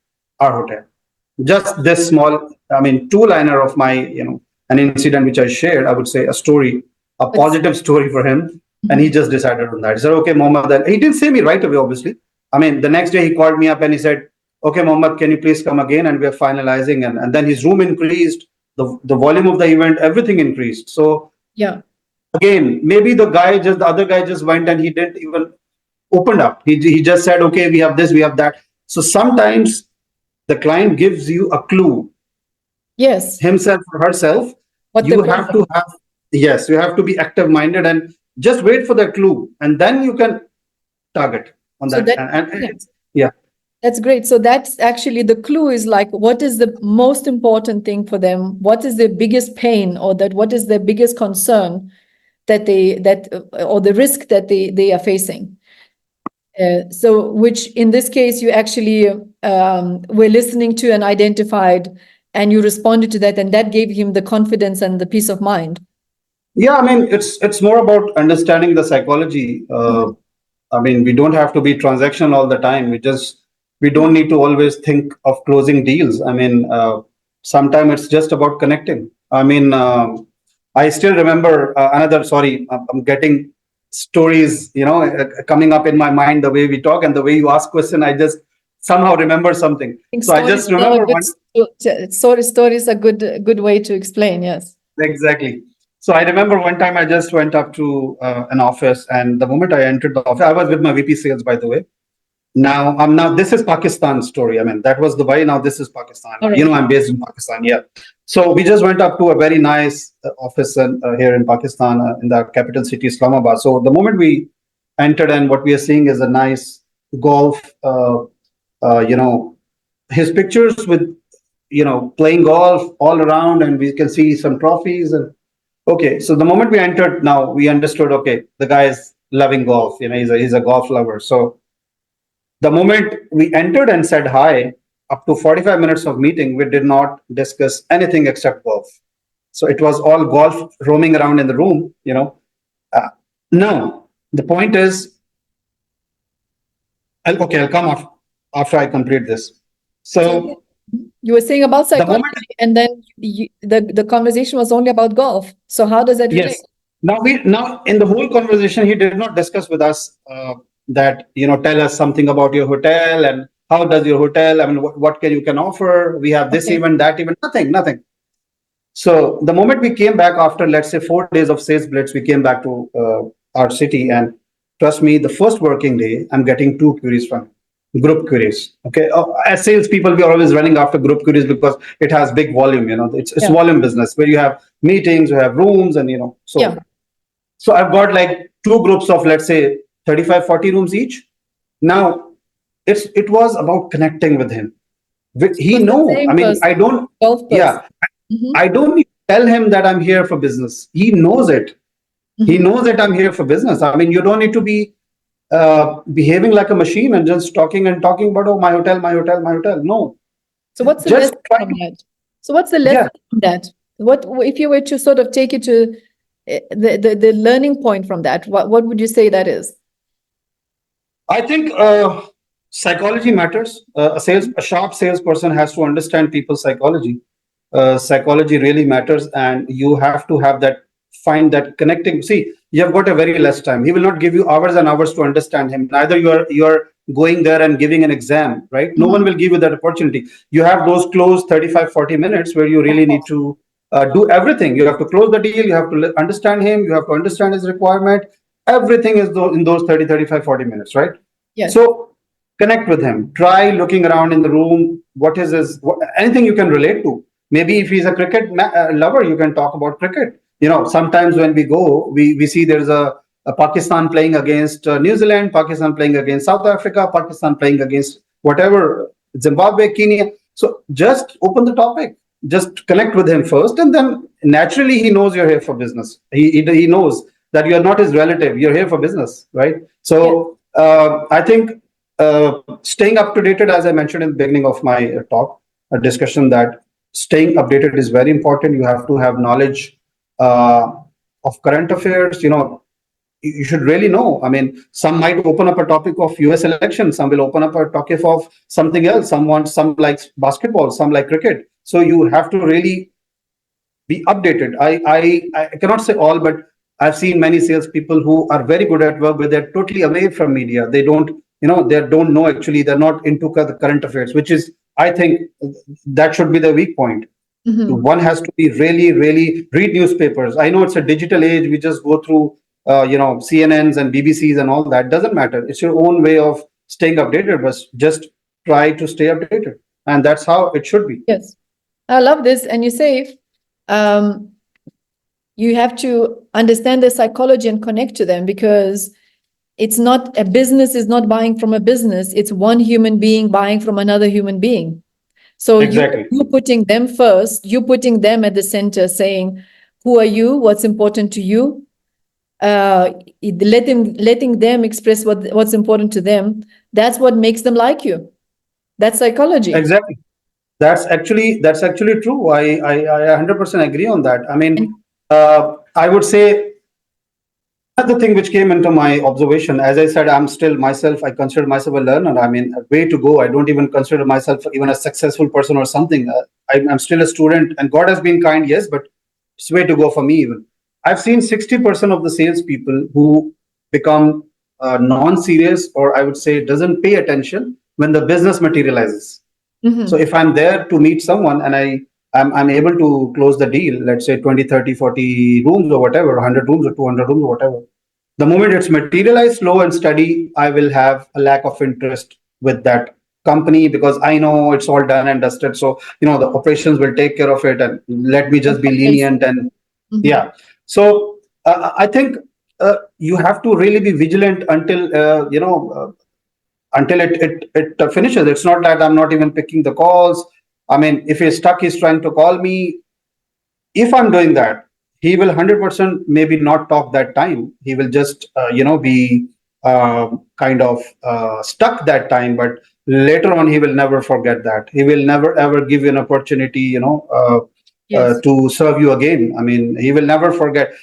our hotel. Just this small, two-liner of my, an incident which I shared, I would say a story, a positive story for him. And he just decided on that. He said, okay, Mohammed. He didn't say me right away, obviously. The next day he called me up and he said, okay, Mohammed, can you please come again? And we're finalizing. And then his room increased, the volume of the event, everything increased. So again, maybe the other guy just went and he didn't even open up. He just said, okay, we have this, we have that. So sometimes the client gives you a clue. Yes. Himself or herself. You have to be active-minded and just wait for the clue, and then you can target on that. That's great. So that's actually the clue is like, what is the most important thing for them? What is their biggest pain, or what is their biggest concern or the risk that they are facing? So which in this case, you actually were listening to and identified, and you responded to that, and that gave him the confidence and the peace of mind. Yeah, it's more about understanding the psychology. We don't have to be transactional all the time. We don't need to always think of closing deals. Sometimes it's just about connecting. I still remember I'm getting stories, coming up in my mind, the way we talk and the way you ask question. I just somehow remember something. So I just remember stories are good way to explain. Yes, exactly. So I remember one time I just went up to an office, and the moment I entered the office, I was with my VP sales, by the way. Now this is Pakistan story. That was Dubai. Now this is Pakistan. Right. I'm based in Pakistan. Yeah. So we just went up to a very nice office here in Pakistan, in the capital city, Islamabad. So the moment we entered, and what we are seeing is a nice golf, his pictures with, playing golf all around, and we can see some trophies. And okay, so the moment we entered, now we understood, okay, the guy is loving golf. He's a golf lover. So the moment we entered and said hi, up to 45 minutes of meeting, we did not discuss anything except golf. So it was all golf roaming around in the room, you know. Uh, now, the point is, I'll come after I complete this. So You were saying about the moment, psychology, and then the conversation was only about golf. So how does that relate? yes. Now in the whole conversation, he did not discuss with us that, you know, tell us something about your hotel and how does your hotel. I mean, what can you can offer? We have this Okay. event, that event. Nothing. So the moment we came back after, let's say, 4 days of sales blitz, we came back to our city, and trust me, the first working day, I'm getting two queries from group queries. Okay, as salespeople, we are always running after group queries because it has big volume. You know, it's Yeah. volume business where you have meetings, you have rooms, and you know. So Yeah. so I've got like two groups of, let's say, 35, 40 rooms each. Now it was about connecting with him. He Was the know. I same mean, I person, don't. golf person. Yeah, Mhm. I don't need to tell him that I'm here for business. He knows it. He Mhm. knows that I'm here for business. I mean, you don't need to be behaving like a machine and just talking and talking about, oh, my hotel, my hotel, my hotel. No, So what's the just lesson try from to. that? So what's the Yeah, lesson from that? What if you were to sort of take it to the learning point from that? What would you say that is? I think psychology matters. A sharp salesperson has to understand people's psychology. Psychology really matters, and you have to have that, find that connecting. See, you have got a very less time. He will not give you hours and hours to understand him. Neither you are going there and giving an exam, right? No one Mhm. will give you that opportunity. You have those close 35, 40 minutes where you really need to do everything. You have to close the deal. You have to understand him. You have to understand his requirement. Everything is in those 30, 35, 40 minutes, right? Yes. So connect with him. Try looking around in the room. What is his, anything you can relate to. Maybe if he's a cricket lover, you can talk about cricket. You know, sometimes when we go, we see there's a Pakistan playing against New Zealand, Pakistan playing against South Africa, Pakistan playing against whatever, Zimbabwe, Kenya. So just open the topic, just connect with him first, and then naturally he knows you're here for business. He knows that you're not his relative, you're here for business, right? Yes. So I think staying up to date, as I mentioned in the beginning of my talk, a discussion, that staying updated is very important. You have to have knowledge uh, of current affairs. You know, you should really know. I mean, some might open up a topic of US election, some will open up a topic of something else. Some likes basketball, some like cricket. So you have to really be updated. I cannot say all, but I've seen many salespeople who are very good at work, but they're totally away from media. They don't, you know, they don't know, actually. They're not into the current affairs, which is, I think, that should be the weak point. Mhm. One has to be really read newspapers. I know it's a digital age. We just go through, CNNs and BBCs and all that. Doesn't matter. It's your own way of staying updated, but just try to stay updated, and that's how it should be. Yes. I love this. And you say um, you have to understand their psychology and connect to them, because it's not, a business is not buying from a business. It's one human being buying from another human being. So Exactly. you putting them first, you putting them at the center, saying, who are you? What's important to you? Letting them express what's important to them. That's what makes them like you. That's psychology. Exactly. That's actually true. I 100% agree on that. I mean, And I would say another thing which came into my observation, as I said, I'm still myself. I consider myself a learner. I mean, a way to go. I don't even consider myself even a successful person or something. I'm still a student, and God has been kind, yes, but it's way to go for me even. I've seen 60% of the salespeople who become non-serious, or I would say doesn't pay attention when the business materializes. So mhm. if I'm there to meet someone and I'm able to close the deal, let's say 20, 30, 40 rooms or whatever, 100 rooms or 200 rooms or whatever, the moment it's materialized slow and steady, I will have a lack of interest with that company because I know it's all done and dusted. So, the operations will take care of it, and let me just be lenient. And Mhm. yeah. So I think you have to really be vigilant until it finishes. It's not that I'm not even picking the calls. I mean, if he's stuck, he's trying to call me. If I'm doing that, he will 100% maybe not talk that time. He will just be kind of stuck that time. But later on he will never forget that. He will never ever give you an opportunity, Yes. to serve you again. I mean, he will never forget.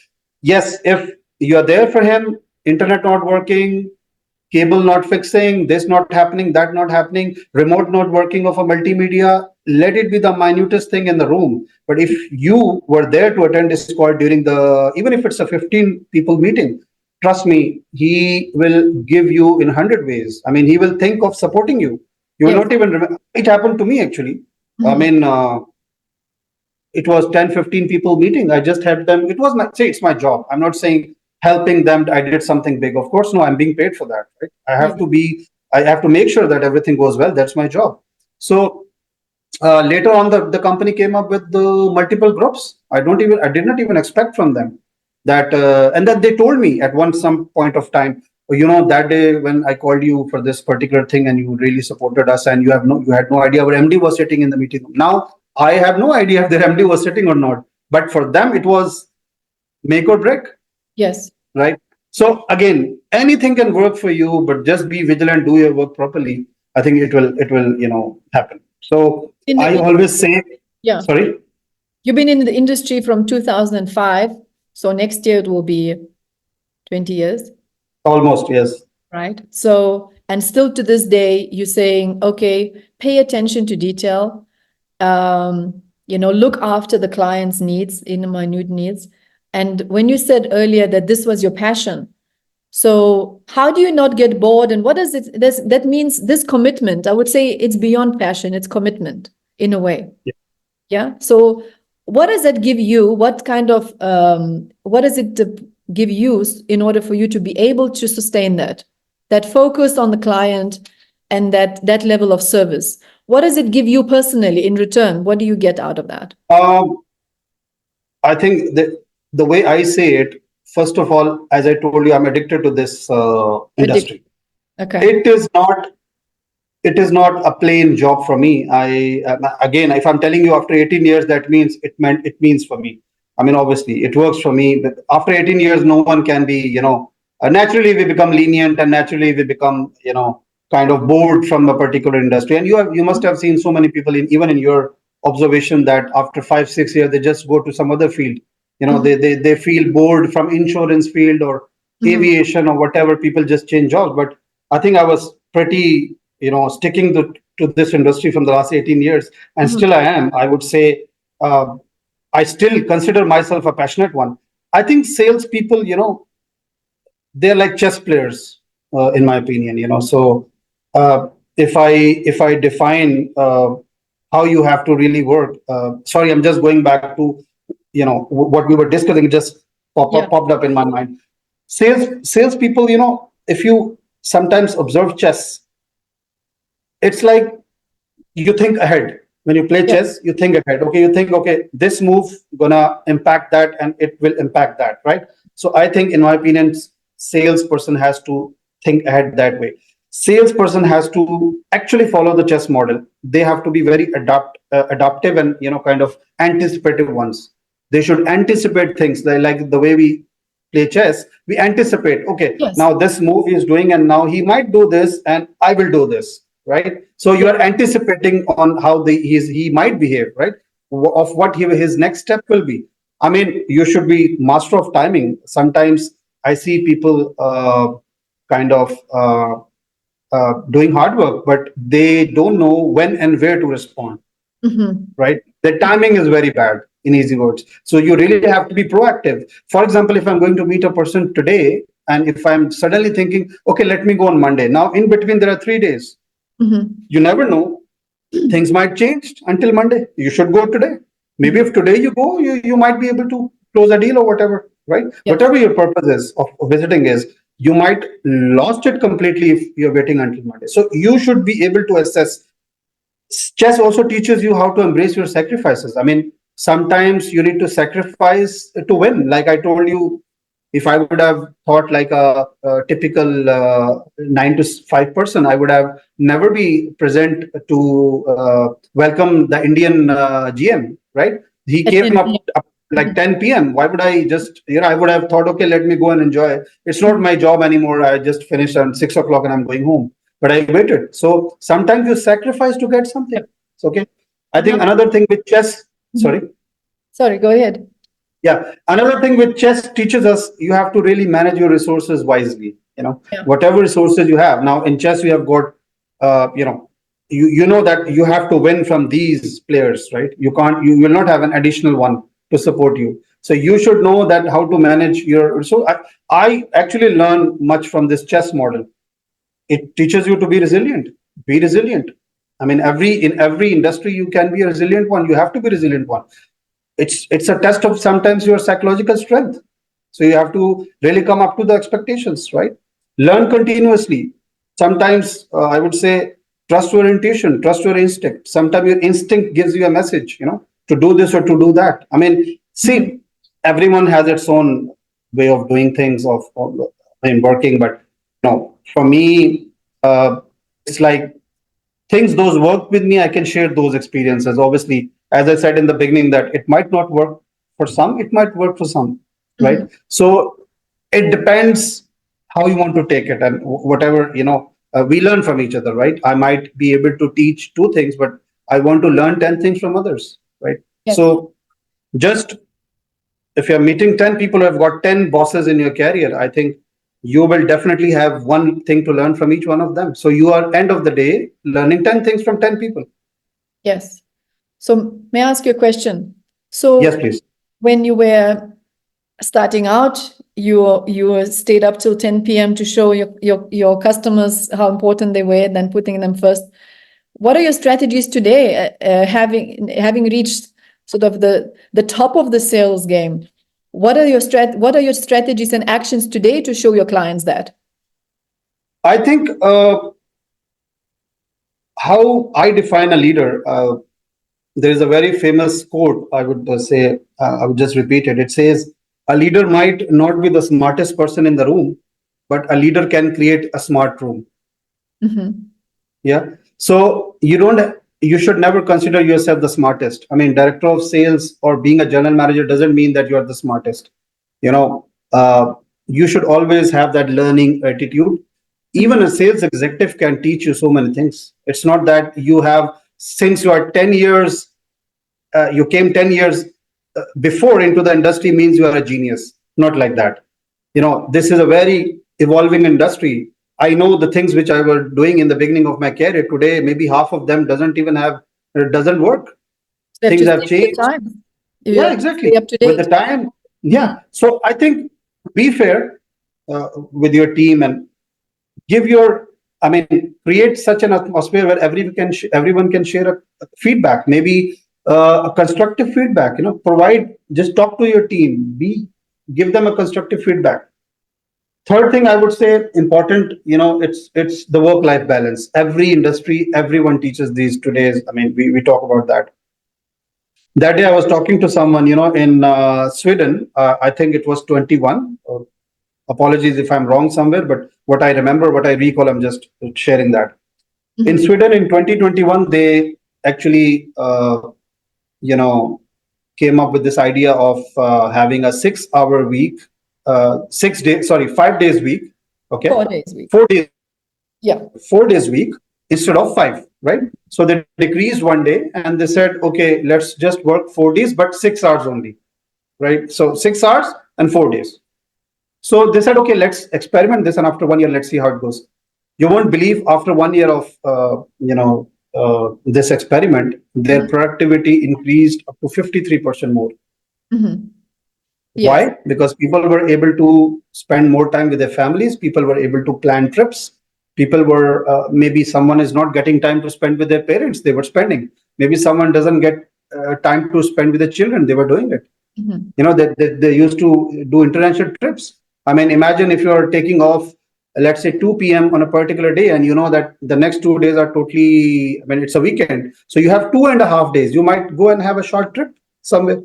Yes, if you are there for him, internet not working, cable not fixing, this not happening, that not happening, remote not working of a multimedia, let it be the minutest thing in the room. But if you were there to attend this call during the, even if it's a 15 people meeting, trust me, he will give you in 100 ways. I mean, he will think of supporting you. You will Yes. not even remember. It happened to me actually. I Mhm. mean, it was 10, 15 people meeting. I just had them. It was my, say, it's my job. I'm not saying helping them, I did something big. Of course, no, I'm being paid for that, right? Yes. I have to make sure that everything goes well. That's my job. So later on, the company came up with the multiple groups. I did not even expect from them that, and then they told me at some point of time, "Oh, that day when I called you for this particular thing and you really supported us and you had no idea our MD was sitting in the meeting room." Now I have no idea if their MD was sitting or not, but for them it was make or break, Yes. right? So again, anything can work for you, but just be vigilant, do your work properly. I think it will happen. So In I the always say, yeah, sorry, you've been in the industry from 2005, so next year it will be 20 years, almost, yes. right? So, and still to this day, you're saying, okay, pay attention to detail, look after the client's needs, in minute needs. And when you said earlier that this was your passion, so how do you not get bored? And what does it, that means this commitment, I would say it's beyond passion, it's commitment in a way. Yeah. Yeah. So what does that give you? What kind of, what does it give you in order for you to be able to sustain that focus on the client and that level of service? What does it give you personally in return? What do you get out of that? I think that the way I say it, first of all, as I told you, I'm addicted to this Addict. industry. Okay. It is not it is not a plain job for me. Again, if I'm telling you after 18 years, that means it means for me. I mean, obviously, it works for me. But after 18 years, no one can be, naturally we become lenient and naturally we become, kind of bored from a particular industry. And you must have seen so many people even in your observation that after 5, 6 years they just go to some other field. Mhm. They feel bored from insurance field or Mhm. aviation or whatever. People just change jobs. But I think I was pretty sticking to this industry from the last 18 years, and Mhm. still I am. I would say uh, I still consider myself a passionate one. I think salespeople, they're like chess players, in my opinion. So uh, if I define how you have to really work, sorry, I'm just going back to what we were discussing. It just Yeah. popped up in my mind. Salespeople, if you sometimes observe chess, it's like you think ahead. When you play Yeah. chess, you think ahead. Okay, you think, okay, this move gonna impact that and it will impact that, right? So I think, in my opinion, salesperson has to think ahead that way. Salesperson has to actually follow the chess model. They have to be very adaptive and kind of anticipative ones. They should anticipate things. Like the way we play chess, we anticipate, okay, Yes. now this move he is doing and now he might do this and I will do this, right? So you Yeah. are anticipating on how he might behave, right? Of what his next step will be. I mean, you should be master of timing. Sometimes I see people kind of doing hard work, but they don't know when and where to respond, Mhm. right? The timing is very bad, in easy words. So you really have to be proactive. For example, if I'm going to meet a person today, and if I'm suddenly thinking, okay, let me go on Monday. Now, in between, there are 3 days. Mhm. You never know. Things might change until Monday. You should go today. Maybe Mhm. if today you go, you might be able to close a deal or whatever, right? Yes. Whatever your purpose is of visiting is, you might lost it completely if you're waiting until Monday. So you should be able to assess. Chess also teaches you how to embrace your sacrifices. I mean, sometimes you need to sacrifice to win. Like I told you, if I would have thought like a typical 9 to 5 person, I would have never be present to welcome the Indian GM, right? He At came 10 up like p.m. 10 p.m. Why would I just, I would have thought, okay, let me go and enjoy. It's not Mhm. my job anymore. I just finished at 6 o'clock and I'm going home. but I waited. So sometimes you sacrifice to get something. It's okay. I think another thing with chess, Sorry, go ahead. yeah, another thing with chess teaches us you have to really manage your resources wisely. Yeah. Whatever resources you have. Now in chess, you have got, you know that you have to win from these players, right? You will not have an additional one to support you. So you should know that how to manage your. So I actually learn much from this chess model. It teaches you to be resilient. Be resilient. I mean, in every industry, you can be a resilient one. You have to be resilient one. It's a test of sometimes your psychological strength. So you have to really come up to the expectations, right? Learn continuously. Sometimes I would say trust your intuition, trust your instinct. Sometimes your instinct gives you a message, to do this or to do that. I mean, see, everyone has its own way of doing things, working, but no, for me, it's like things those work with me, I can share those experiences. Obviously, as I said in the beginning, that it might not work for some, it might work for some, right? So it depends how you want to take it, and whatever, we learn from each other, right? I might be able to teach two things, but I want to learn 10 things from others, right? Yes. So just if you're meeting 10 people who have got 10 bosses in your career, I think you will definitely have one thing to learn from each one of them. So you are, end of the day, learning 10 things from 10 people. Yes. So may I ask you a question? So Yes, please. when you were starting out, you stayed up till 10 p.m. to show your customers how important they were, then putting them first. What are your strategies today, having reached sort of the top of the sales game? What are your strategies and actions today to show your clients that? I think how I define a leader, there is a very famous quote, I would say, I would just repeat it. It says, a leader might not be the smartest person in the room, but a leader can create a smart room. Yeah. So you should never consider yourself the smartest. I mean, director of sales or being a general manager doesn't mean that you are the smartest. You know, you should always have that learning attitude. Even a sales executive can teach you so many things. It's not that you have, since you are 10 years, you came 10 years before into the industry means you are a genius. Not like that. This is a very evolving industry. I know the things which I was doing in the beginning of my career today, maybe half of them doesn't work. Things have changed. Yeah, exactly. With the time. Yeah. So I think be fair with your team and create such an atmosphere where everyone can share a feedback, maybe a constructive feedback, just talk to your team, give them a constructive feedback. Third thing I would say important, it's the work-life balance. Every industry, everyone teaches these today. I mean, we talk about that. That day I was talking to someone, in Sweden. I think it was 21. Apologies if I'm wrong somewhere, but what I remember, what I recall, I'm just sharing that. In Sweden in 2021, they actually, came up with this idea of having a 6-hour week, 5 days week. Okay. 4 days week. 4 days. Yeah. 4 days week instead of 5, right? So they decreased one day and they said, okay, let's just work 4 days, but 6 hours only, right? So 6 hours and 4 days. So they said, okay, let's experiment this, and after 1 year, let's see how it goes. You won't believe, after 1 year of this experiment, their productivity increased up to 53% more. Yes. Why? Because people were able to spend more time with their families. People were able to plan trips. People were, maybe someone is not getting time to spend with their parents. They were spending. Maybe someone doesn't get time to spend with their children. They were doing it. They used to do international trips. I mean, imagine if you're taking off, let's say 2 p.m. on a particular day, and you know that the next 2 days are totally, I mean, it's a weekend. So you have 2.5 days. You might go and have a short trip somewhere,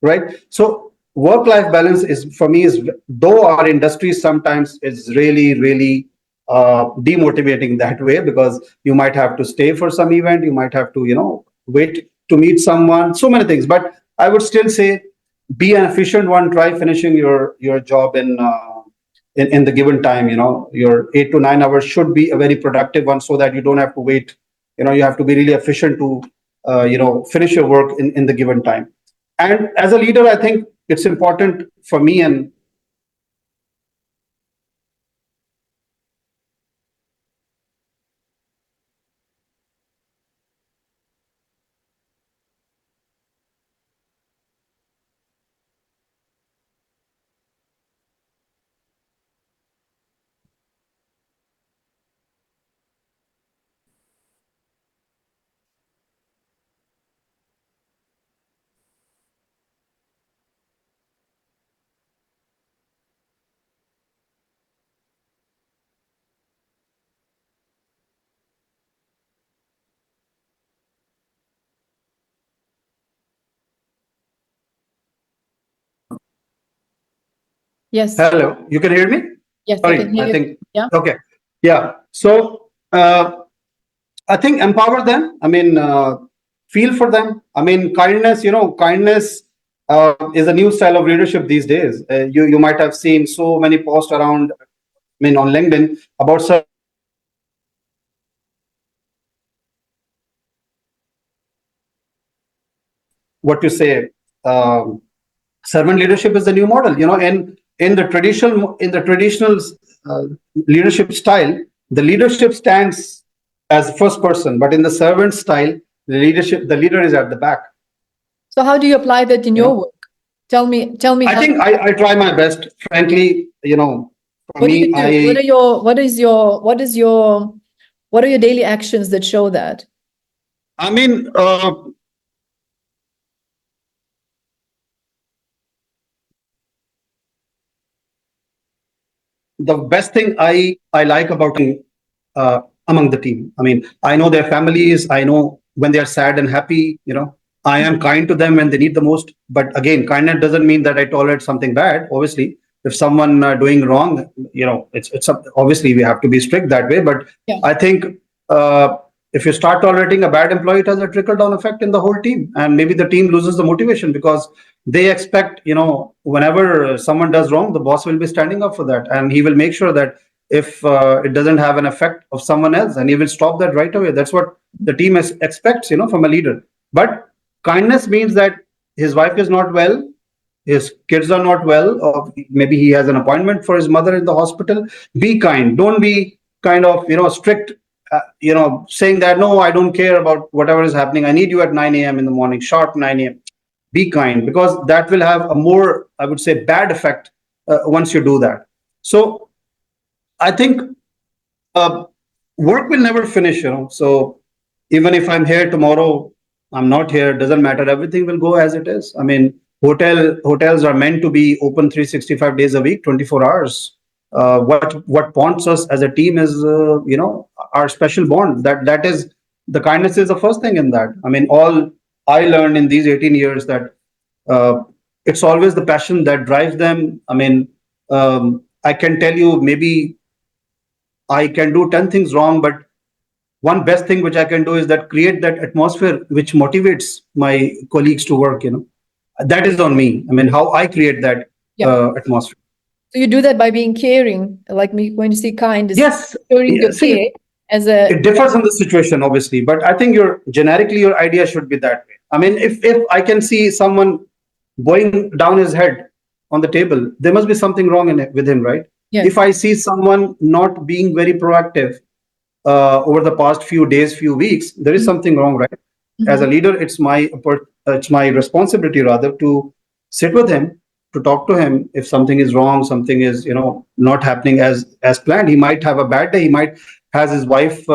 right? So work-life balance is, for me, though our industry sometimes is really, really demotivating that way, because you might have to stay for some event. You might have to, wait to meet someone, so many things. But I would still say, be an efficient one. Try finishing your job in in the given time. Your 8 to 9 hours should be a very productive one, so that you don't have to wait. You have to be really efficient to finish your work in the given time. And as a leader, I think it's important for me. And Yes. hello, you can hear me? Yes, I Sorry, can hear I you. think. Yeah. Okay. Yeah. So I think empower them. Feel for them. Kindness. Kindness is a new style of leadership these days. You might have seen so many posts around. On LinkedIn about what you say. Um, Servant leadership is the new model. And in the traditional uh, leadership style, the leadership stands as first person, but in the servant style, the leader is at the back. So how do you apply that in your work? Tell me I how. think I try my best. Frankly, for What do me, you do? What are your daily actions that show that? I mean, the best thing I like about among the team. I know their families. I know when they are sad and happy. I am kind to them when they need the most. But again, kindness doesn't mean that I tolerate something bad. Obviously, if someone doing wrong, obviously we have to be strict that way. But Yeah. I think if you start tolerating a bad employee, it has a trickle down effect in the whole team, and maybe the team loses the motivation because they expect, whenever someone does wrong, the boss will be standing up for that, and he will make sure that if it doesn't have an effect of someone else, and he will stop that right away. That's what the team expects, from a leader. But kindness means that his wife is not well, his kids are not well, or maybe he has an appointment for his mother in the hospital. Be kind. Don't be kind of strict, saying that no, I don't care about whatever is happening, I need you at 9 a.m. in the morning, sharp 9 a.m. Be kind, because that will have a more, I would say, bad effect once you do that. So I think uh, work will never finish, so even if I'm here tomorrow, I'm not here, doesn't matter, everything will go as it is. Hotels are meant to be open 365 days a week, 24 hours. What bonds us as a team is our special bond. That is, the kindness is the first thing in that. All I learned in these 18 years, that uh, it's always the passion that drives them. I can tell you, maybe I can do 10 things wrong, but one best thing which I can do is that create that atmosphere which motivates my colleagues to work. That is on me. How I create that atmosphere. So you do that by being caring, like me going to see kind is Yes. showing Yeah, your see, care as a. it differs in the situation, obviously, but I think your idea should be that way. If I can see someone bowing down his head on the table, there must be something wrong with him, right? Yes. If I see someone not being very proactive over the past few days, few weeks, there is something wrong, right? As a leader, it's my responsibility rather to sit with him, to talk to him. If something is wrong, something is not happening as planned. He might have a bad day. He might has his wife.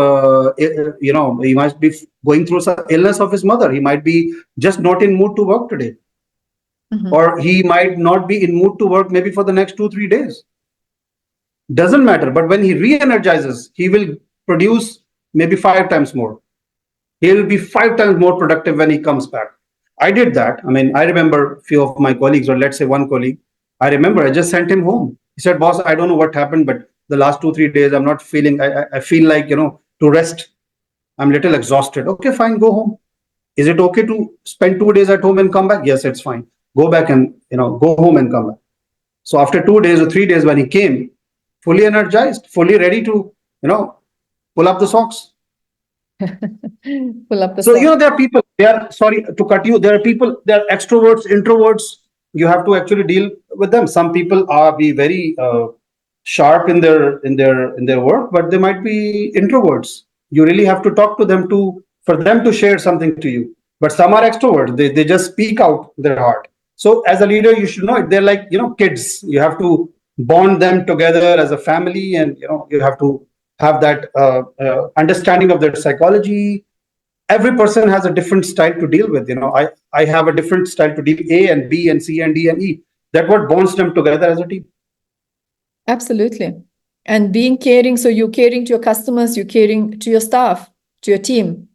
He might be going through some illness of his mother. He might be just not in mood to work today, or he might not be in mood to work maybe for the next 2-3 days. Doesn't matter. But when he re-energizes, he will produce maybe 5 times more. He'll be 5 times more productive when he comes back. I did that. I remember a few of my colleagues, or let's say one colleague. I remember I just sent him home. He said, "Boss, I don't know what happened, but the last 2-3 days, I'm not feeling. I feel like to rest. I'm a little exhausted." Okay, fine, go home. Is it okay to spend 2 days at home and come back? Yes, it's fine. Go back and go home and come back. So after 2 days or 3 days, when he came, fully energized, fully ready to, pull up the socks. Pull up the So, socks. there are people, sorry to cut you, there are people, there are extroverts, introverts. You have to actually deal with them. Some people are be very sharp in their work, but they might be introverts. You really have to talk to them for them to share something to you. But some are extroverts. They just speak out their heart. So as a leader, you should know it. They're like, kids. You have to bond them together as a family, and you have to have that understanding of their psychology. Every person has a different style to deal with. I have a different style to deal A and B and C and D and E. That what bonds them together as a team. Absolutely. And being caring, so you're caring to your customers, you're caring to your staff, to your team.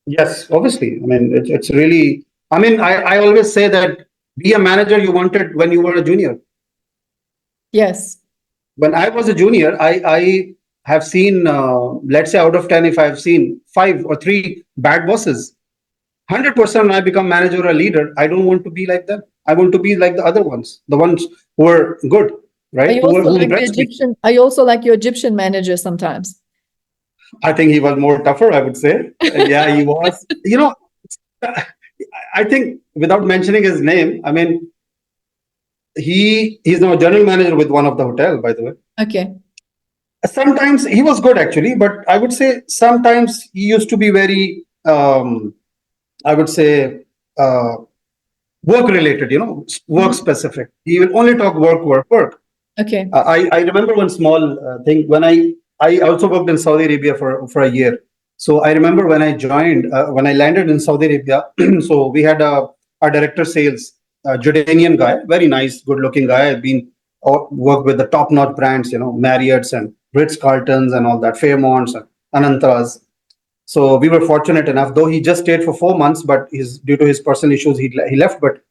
Yes, obviously. I mean, it's really, I mean, I always say that be a manager you wanted when you were a junior. Yes. When I was a junior, I have seen, let's say out of 10, if I've seen 5 or 3 bad bosses, 100% when I become manager or leader, I don't want to be like them. I want to be like the other ones, the ones who are good, Are right? you Who also like the impressed me. Egyptian? Are you also like your Egyptian manager sometimes? I think he was more tougher, I would say. Yeah, he was. I think without mentioning his name, I mean, he's now general manager with one of the hotel, by the way. Okay. Sometimes he was good actually, but I would say sometimes he used to be very, I would say, work related, work specific. He will only talk work, work, work. Okay. I remember one small thing when I also worked in Saudi Arabia for a year. So I remember when I joined, when I landed in Saudi Arabia, so we had our director sales, a Jordanian guy, very nice, good looking guy. I've been worked with the top notch brands, Marriott's and Ritz Carlton's and all that, Fairmonts and Anantas. So we were fortunate enough, though he just stayed for 4 months, but due to his personal issues, he left. But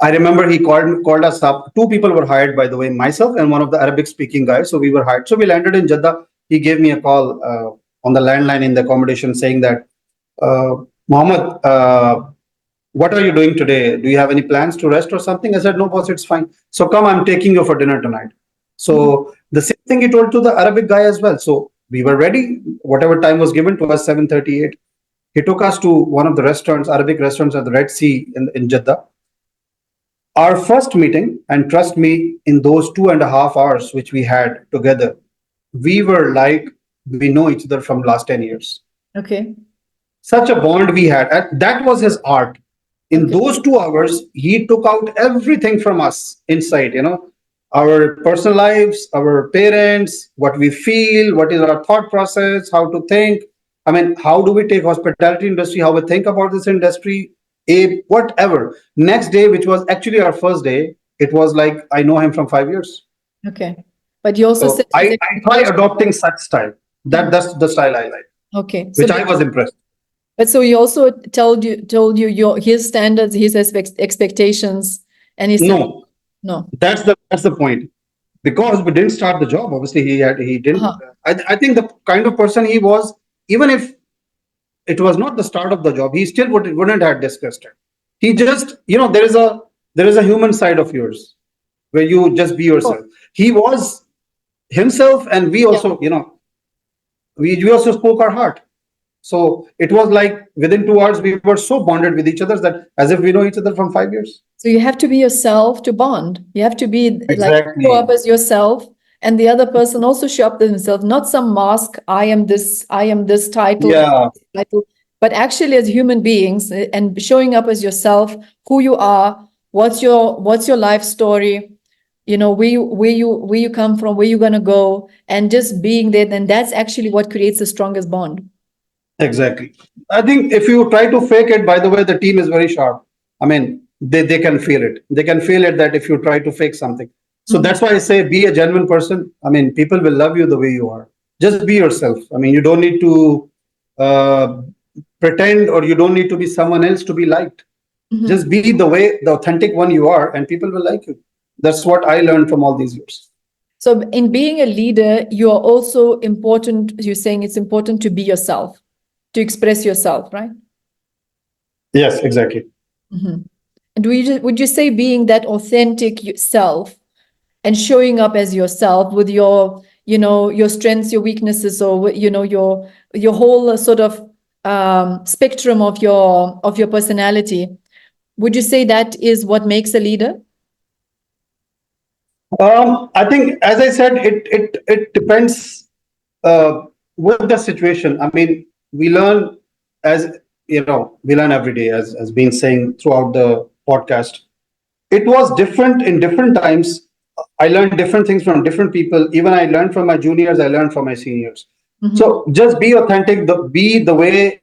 I remember he called us up. 2 people were hired, by the way, myself and one of the Arabic speaking guys. So we were hired. So we landed in Jeddah. He gave me a call on the landline in the accommodation saying that, Mohammed, what are you doing today? Do you have any plans to rest or something? I said, no, boss, it's fine. So come, I'm taking you for dinner tonight. So the same thing he told to the Arabic guy as well. So we were ready. Whatever time was given to us, 7:38. He took us to one of the restaurants, Arabic restaurants at the Red Sea in Jeddah. Our first meeting, and trust me, in those 2.5 hours which we had together, we were like we know each other from last 10 years. Okay. Such a bond we had. And that was his art. In those 2 hours, he took out everything from us inside, our personal lives, our parents, what we feel, what is our thought process, how to think. I mean, how do we take hospitality industry, how we think about this industry, whatever. Next day, which was actually our first day, it was like I know him from 5 years. Okay. But you also said So I try adopting such style. That's the style I like. Okay. Which I was impressed. But so he also told you his standards, his expectations, and he said no. That's the point. Because we didn't start the job. Obviously, he didn't. I think the kind of person he was, even if it was not the start of the job, he still wouldn't have discussed it. He just, there is a human side of yours where you just be yourself. He was himself, and we also, we also spoke our heart. So it was like within 2 hours, we were so bonded with each other that as if we know each other from 5 years. So you have to be yourself to bond. You have to be Exactly. show up as yourself, and the other person also show up as himself, not some mask. I am this title, but actually as human beings and showing up as yourself, who you are, what's your life story, where you come from, where you're gonna go, and just being there. Then that's actually what creates the strongest bond. Exactly. I think if you try to fake it, by the way, the team is very sharp. I mean, they can feel it. They can feel it that if you try to fake something. So that's why I say be a genuine person. I mean, people will love you the way you are. Just be yourself. I mean, you don't need to pretend, or you don't need to be someone else to be liked. Just be the authentic one you are, and people will like you. That's what I learned from all these years. So in being a leader, you are also important. You're saying it's important to be yourself, to express yourself, right? Yes, exactly. And would you say being that authentic self and showing up as yourself with your your strengths, your weaknesses, or your whole sort of spectrum of your personality. Would you say that is what makes a leader? I think, as I said, it depends with the situation. I mean, we learn, as we learn every day, as been saying throughout the podcast. It was different in different times. I learned different things from different people. Even I learned from my juniors, I learned from my seniors. So just be authentic, be the way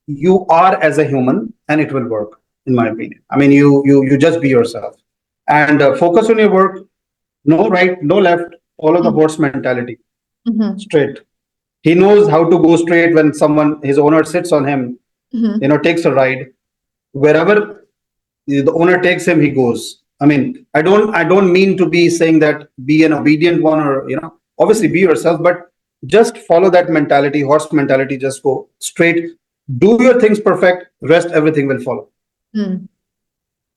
you are as a human, and it will work, in my opinion. I mean, you just be yourself and focus on your work. No right, no left. Follow the horse mentality. Straight. He knows how to go straight when someone, his owner, sits on him. Takes a ride. Wherever the owner takes him, he goes. I mean, I don't mean to be saying that be an obedient one, or obviously be yourself, but just follow that mentality, horse mentality. Just go straight. Do your things perfect. Rest, everything will follow.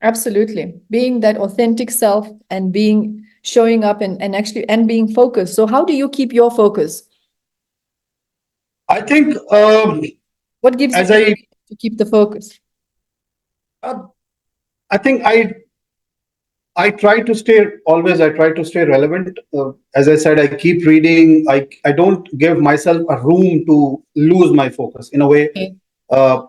Absolutely. Being that authentic self and showing up and actually and being focused. So how do you keep your focus? I think what gives you energy to keep the focus? I think I try to stay relevant. As I said, I keep reading. I don't give myself a room to lose my focus in a way. Okay.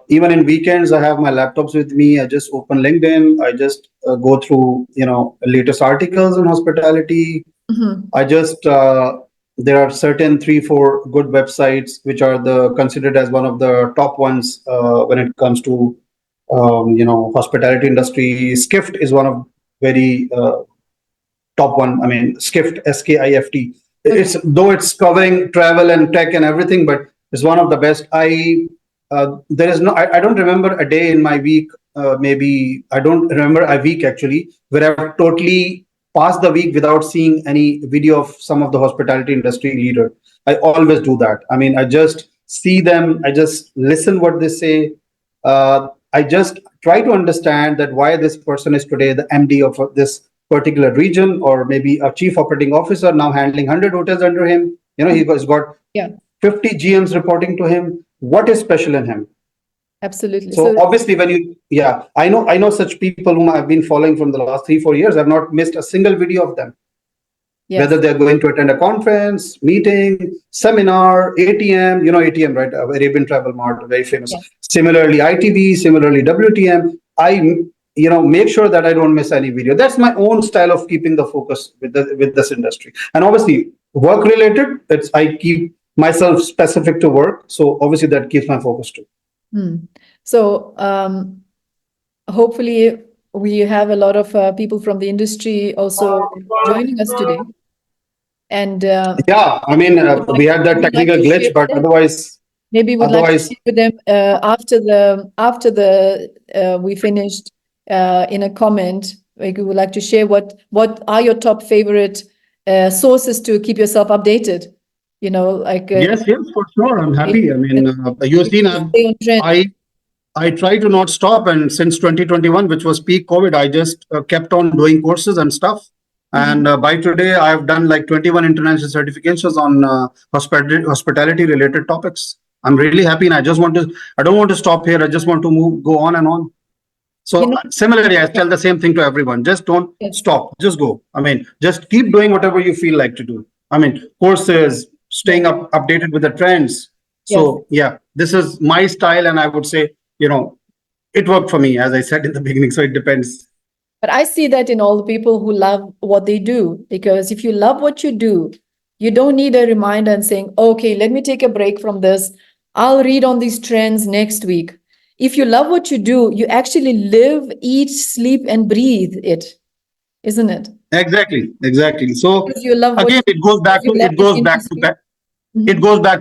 Even in weekends, I have my laptops with me. I just open LinkedIn. I just go through, latest articles on hospitality. I just there are certain 3-4 good websites which are considered as one of the top ones when it comes to hospitality industry. Skift is one of very top one. I mean, Skift, Skift. It's covering travel and tech and everything, but it's one of the best. There is no. I don't remember a day in my week. Maybe I don't remember a week actually where I've totally passed the week without seeing any video of some of the hospitality industry leader. I always do that. I mean, I just see them. I just listen what they say. I just try to understand that why this person is today the MD of this particular region, or maybe a chief operating officer now handling 100 hotels under him. He's got 50 GMs reporting to him. What is special in him? Absolutely. So obviously, I know such people whom I've been following from the last 3-4 years. I've not missed a single video of them. Yes. Whether they're going to attend a conference, meeting, seminar, ATM, ATM, right? Arabian Travel Mart, very famous. Yes. Similarly, ITV, similarly, WTM. I make sure that I don't miss any video. That's my own style of keeping the focus with this industry. And obviously, work related, I keep myself specific to work. So obviously that keeps my focus too. So hopefully we have a lot of people from the industry also joining us today. And I mean, we had that technical glitch, but otherwise, maybe we'd like to share with them after we finished in a comment. Like, we would like to share what are your top favorite sources to keep yourself updated. Yes, for sure. I'm happy. I mean, you've seen I try to not stop, and since 2021, which was peak COVID, I just kept on doing courses and stuff. And by today, I've done like 21 international certifications on hospitality related topics. I'm really happy, and I don't want to stop here. I just want to go on and on. So similarly, I tell the same thing to everyone. Just don't stop. Just go. I mean, just keep doing whatever you feel like to do. I mean, courses, staying updated with the trends. So this is my style, and I would say, it worked for me, as I said in the beginning. So it depends. But I see that in all the people who love what they do, because if you love what you do, you don't need a reminder and saying, okay, let me take a break from this. I'll read on these trends next week. If you love what you do, you actually live, eat, sleep, and breathe it, isn't it? Exactly. So again, it goes back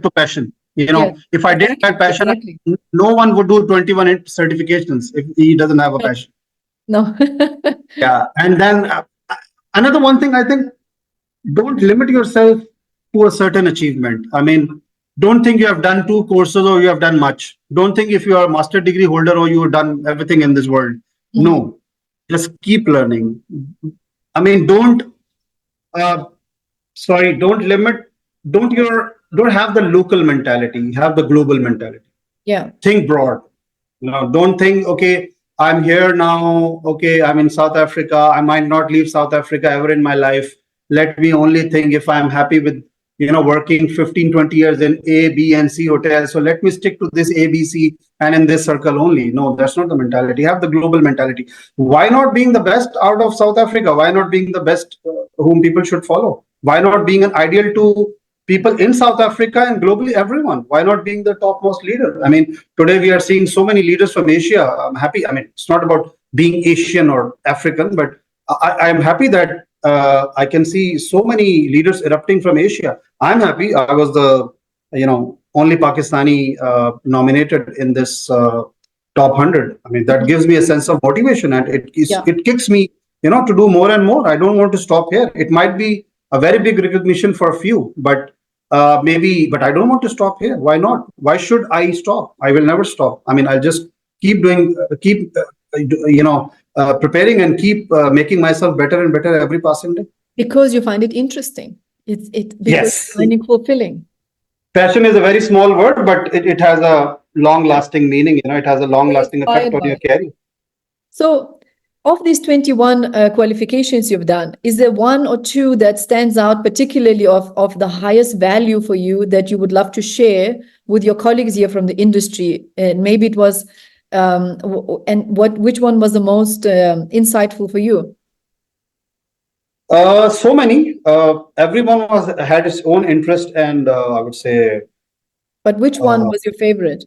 to passion. If I didn't have passion, no one would do 21 certifications if he doesn't have a passion. No. And then another one thing, I think, don't limit yourself to a certain achievement. I mean, don't think you have done 2 courses or you have done much. Don't think if you are a master degree holder or you have done everything in this world. No, just keep learning. I mean, don't limit don't have the local mentality, have the global mentality. Yeah. Think broad. Don't think, okay, I'm here now, okay, I'm in South Africa, I might not leave South Africa ever in my life. Let me only think if I'm happy with, working 15, 20 years in A, B, and C hotels. So let me stick to this A, B, C, and in this circle only. No, that's not the mentality. Have the global mentality. Why not being the best out of South Africa? Why not being the best whom people should follow? Why not being an ideal to people in South Africa and globally everyone? Why not being the topmost leader? I mean, today we are seeing so many leaders from Asia. I'm happy. I mean, it's not about being Asian or African, but I'm happy that I can see so many leaders erupting from Asia. I'm happy. I was the only Pakistani nominated in this top 100. I mean, that gives me a sense of motivation, and it kicks me to do more and more. I don't want to stop here. It might be a very big recognition for a few, but but I don't want to stop here. Why not? Why should I stop? I will never stop. I mean, I'll just keep doing, preparing and keep making myself better and better every passing day. Because you find it interesting. Because yes. you find it fulfilling. Passion is a very small word, but it has a long-lasting meaning. It has a long-lasting effect on your career. So, of these 21 qualifications you've done, is there one or two that stands out particularly of the highest value for you that you would love to share with your colleagues here from the industry? And maybe it was, which one was the most insightful for you? So many. Everyone had its own interest, and I would say. But which one was your favorite?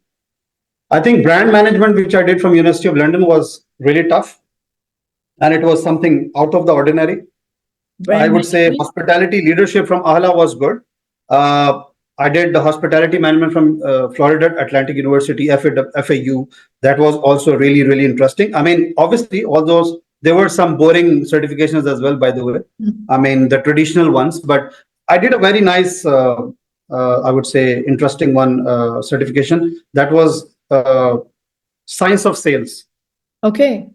I think brand management, which I did from University of London, was really tough. And it was something out of the ordinary. I would say hospitality leadership from AHLA was good. I did the hospitality management from Florida Atlantic University, FAU. That was also really, really interesting. I mean, obviously, all those, there were some boring certifications as well, by the way. I mean, the traditional ones. But I did a very nice, I would say, interesting one certification. That was Science of Sales. Okay.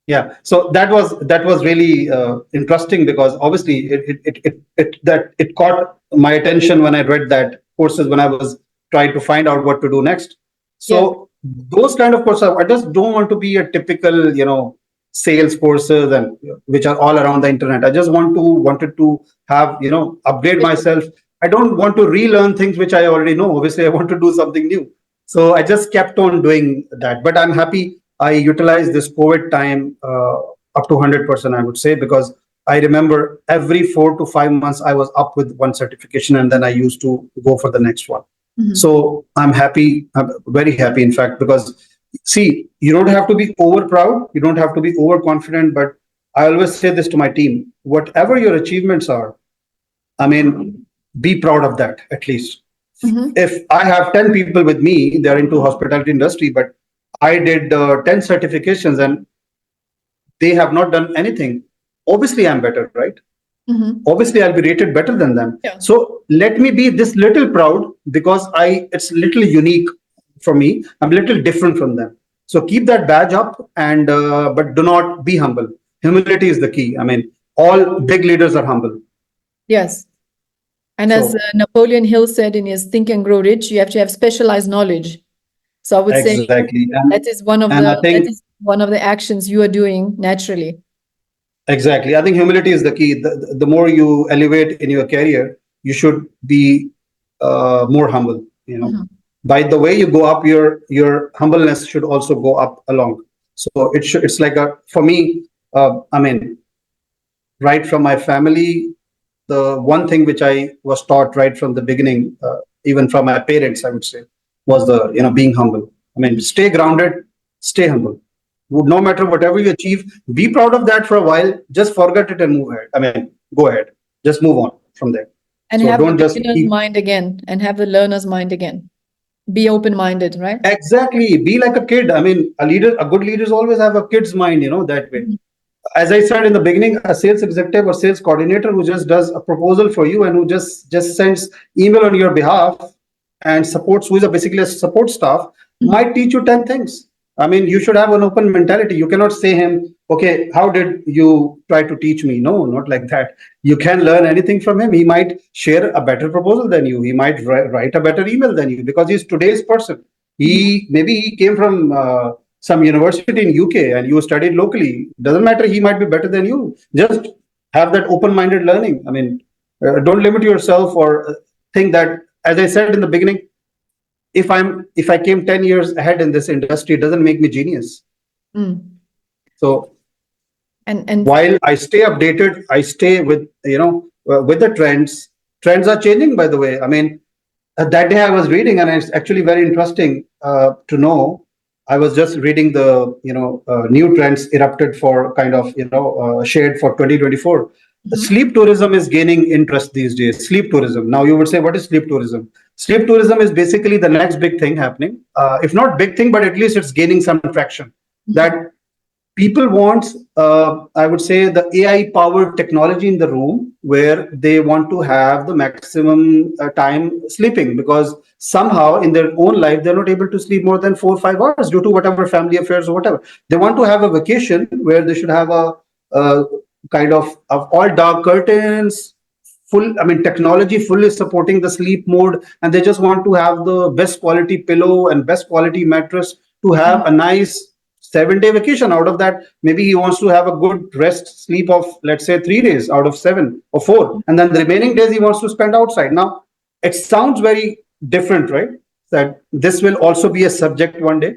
Yeah, so that was really interesting because obviously it caught my attention when I read that courses when I was trying to find out what to do next. So those kind of courses, I just don't want to be a typical sales courses and which are all around the internet. I just wanted to have upgrade myself. I don't want to relearn things which I already know. Obviously, I want to do something new. So I just kept on doing that. But I'm happy I utilized this COVID time up to 100%, I would say, because I remember every 4 to 5 months I was up with one certification and then I used to go for the next one. So I'm happy, I'm very happy, in fact, because see, you don't have to be over proud, you don't have to be overconfident, but I always say this to my team, whatever your achievements are, I mean, be proud of that at least. If I have 10 people with me, they're into hospitality industry, but I did 10 certifications and they have not done anything. Obviously, I'm better, right? Obviously, I'll be rated better than them. So let me be this little proud because it's little unique for me. I'm a little different from them. So keep that badge up and but do not be humble. Humility is the key. I mean, all big leaders are humble. Yes. And as Napoleon Hill said in his Think and Grow Rich, you have to have specialized knowledge. So I would say that is one of the actions you are doing naturally. Exactly. I think humility is the key. The more you elevate in your career, you should be more humble. By the way you go up, your humbleness should also go up along. So it's like for me. I mean, right from my family, the one thing which I was taught right from the beginning, even from my parents, I would say, was being humble. I mean, stay grounded, stay humble. No matter whatever you achieve, be proud of that for a while. Just forget it and move ahead. I mean, go ahead. Just move on from there. And have the learner's mind again. And have the learner's mind again. Be open-minded, right? Exactly. Be like a kid. I mean, a good leaders always have a kid's mind, that way. As I said in the beginning, a sales executive or sales coordinator who just does a proposal for you and who just sends email on your behalf and supports, who is basically a support staff, might teach you 10 things. I mean, you should have an open mentality. You cannot say him, okay, how did you try to teach me? No, not like that. You can learn anything from him. He might share a better proposal than you. He might write a better email than you because he's today's person. Maybe he came from some university in UK and you studied locally. Doesn't matter. He might be better than you. Just have that open-minded learning. I mean, don't limit yourself or think that, as I said in the beginning, if I came 10 years ahead in this industry, it doesn't make me genius. So and while I stay updated, I stay with with the trends. Trends are changing, by the way. I mean, that day I was reading, and it's actually very interesting to know. I was just reading the new trends erupted for kind of shared for 2024. Sleep tourism is gaining interest these days. Sleep tourism. Now you would say, what is sleep tourism? Sleep tourism is basically the next big thing happening. If not big thing, but at least it's gaining some traction. That people want, I would say, the AI powered technology in the room where they want to have the maximum time sleeping, because somehow in their own life they're not able to sleep more than 4 or 5 hours due to whatever family affairs or whatever. They want to have a vacation where they should have a kind of all dark curtains, full, I mean, technology fully supporting the sleep mode, and they just want to have the best quality pillow and best quality mattress to have a nice 7 day vacation. Out of that, maybe he wants to have a good rest sleep of, let's say, 3 days out of 7 or 4, and then the remaining days he wants to spend outside. Now it sounds very different, right? That this will also be a subject one day.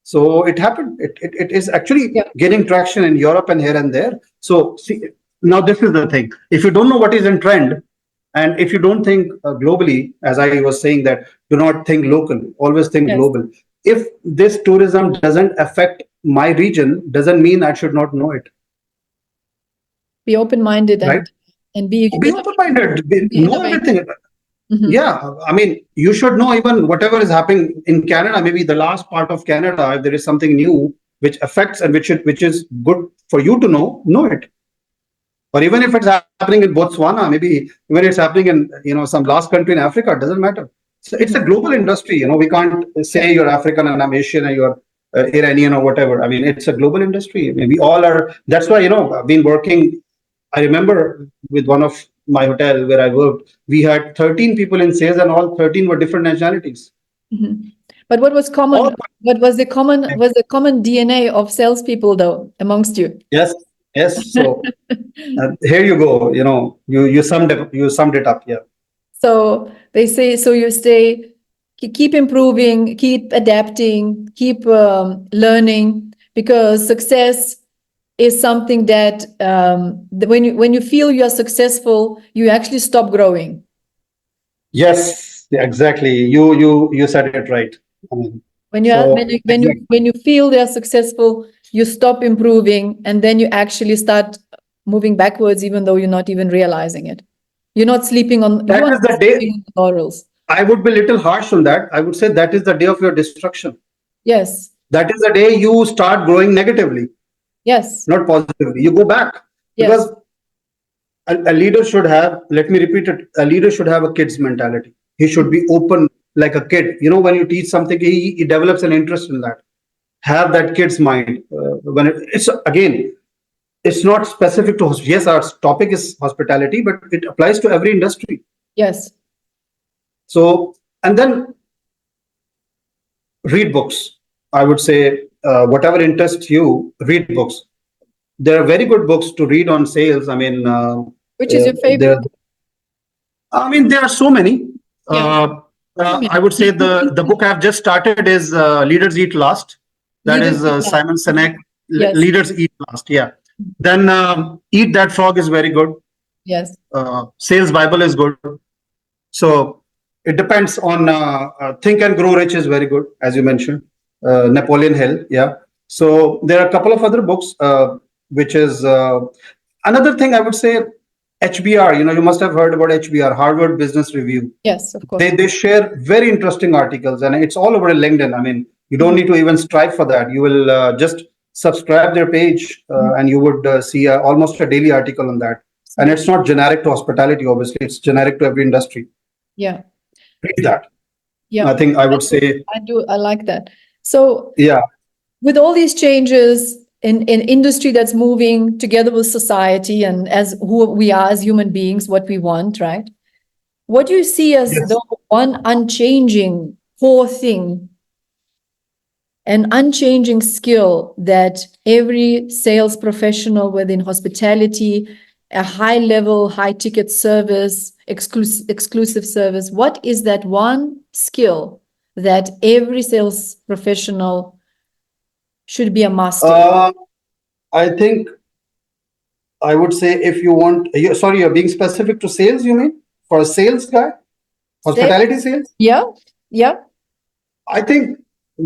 So it happened. It is actually gaining traction in Europe and here and there. So see, now this is the thing. If you don't know what is in trend, and if you don't think globally, as I was saying, that do not think local, always think global. If this tourism doesn't affect my region, doesn't mean I should not know it. Be open-minded, right? And be open-minded. Know everything. Yeah, I mean, you should know even whatever is happening in Canada. Maybe the last part of Canada, if there is something new which affects and which is good for you to know it. Or even if it's happening in Botswana, maybe even it's happening in some last country in Africa, it doesn't matter. So it's a global industry. We can't say you're African and I'm Asian and you're Iranian or whatever. I mean, it's a global industry. I mean, we all are. That's why I've been working. I remember with one of my hotel where I worked, we had 13 people in sales, and all 13 were different nationalities. But what was common? What was the common DNA of salespeople though amongst you? Yes. So here you go. You summed it up. Yeah. So they say. So you say, keep improving, keep adapting, keep learning, because success is something that when you feel you're successful, you actually stop growing. Yes, exactly. You said it right. I mean, when you feel they're successful, you stop improving, and then you actually start moving backwards, even though you're not even realizing it. You're not sleeping on the laurels. I would be a little harsh on that. I would say that is the day of your destruction. Yes. That is the day you start growing negatively. Yes. Not positively. You go back. Yes. Because a leader should have, let me repeat it, a leader should have a kid's mentality. He should be open like a kid. When you teach something, he develops an interest in that. Have that kid's mind. It's not specific to hospitality. Yes, our topic is hospitality, but it applies to every industry. Yes. So, and then read books. I would say, whatever interests you, read books. There are very good books to read on sales. I mean, which is your favorite? There are so many. Yeah. I would say the book I've just started is Leaders Eat Last. That is Simon Sinek. Yes. Leaders Eat Last. Yeah. Then Eat That Frog is very good. Yes. Sales Bible is good. So it depends on Think and Grow Rich is very good, as you mentioned. Napoleon Hill. Yeah. So there are a couple of other books, which is another thing I would say. HBR, you must have heard about HBR, Harvard Business Review. Yes, of course. They share very interesting articles, and it's all over LinkedIn. I mean, you don't need to even strive for that. You will just subscribe their page, and you would see almost a daily article on that. And it's not generic to hospitality, obviously. It's generic to every industry. Yeah. Read that. Yeah. I think I would say. I do. I like that. So yeah. With all these changes, in industry that's moving together with society and as who we are as human beings, what we want, right? What do you see as Yes. the one unchanging core thing, an unchanging skill that every sales professional within hospitality, a high level, high ticket service, exclusive service, what is that one skill that every sales professional should be a master? I think I would say if you want, sorry, you're being specific to sales, you mean? For a sales guy? Hospitality sales? Yeah, yeah. I think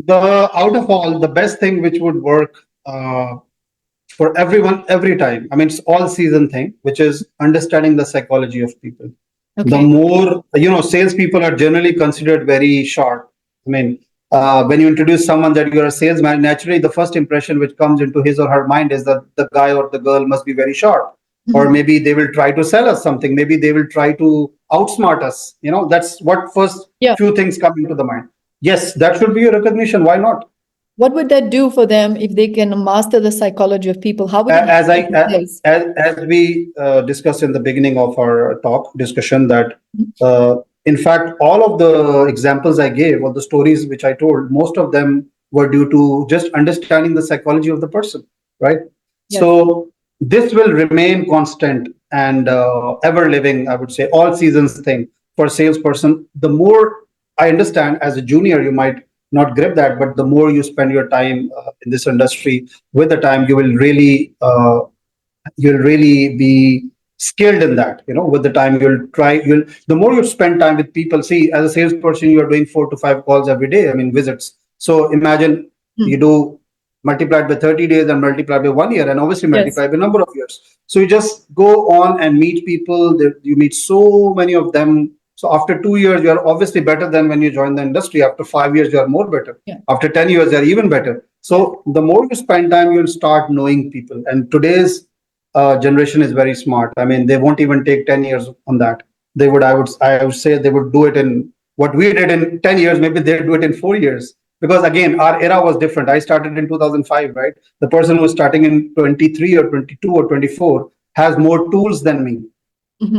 out of all, the best thing which would work for everyone every time, I mean, it's all season thing, which is understanding the psychology of people. The Okay. more, salespeople are generally considered very short. I mean, when you introduce someone that you're a salesman, naturally the first impression which comes into his or her mind is that the guy or the girl must be very short. Or maybe they will try to sell us something. Maybe they will try to outsmart us. That's what first Yeah. few things come into the mind. Yes, that should be a recognition. Why not? What would that do for them if they can master the psychology of people? How would it as I affect sales? as we discussed in the beginning of our talk discussion that in fact all of the examples I gave or the stories which I told, most of them were due to just understanding the psychology of the person, right? Yes. So this will remain constant and ever living, I would say, all seasons thing for a salesperson. The more I understand, as a junior you might not grip that, but the more you spend your time in this industry, with the time you'll really be skilled in that. With the time you'll the more you spend time with people. See, as a salesperson you are doing 4 to 5 calls every day, I mean visits. So imagine you do multiplied by 30 days and multiplied by 1 year, and obviously multiply by number of years. So you just go on and meet people. You meet so many of them. So after 2 years, you are obviously better than when you join the industry. After 5 years, you are more better. Yeah. After 10 years, you are even better. So the more you spend time, you'll start knowing people. And today's generation is very smart. I mean, they won't even take 10 years on that. I would say they would do it in what we did in 10 years. Maybe they'd do it in 4 years. Because again, our era was different. I started in 2005, right? The person who's starting in 23 or 22 or 24 has more tools than me,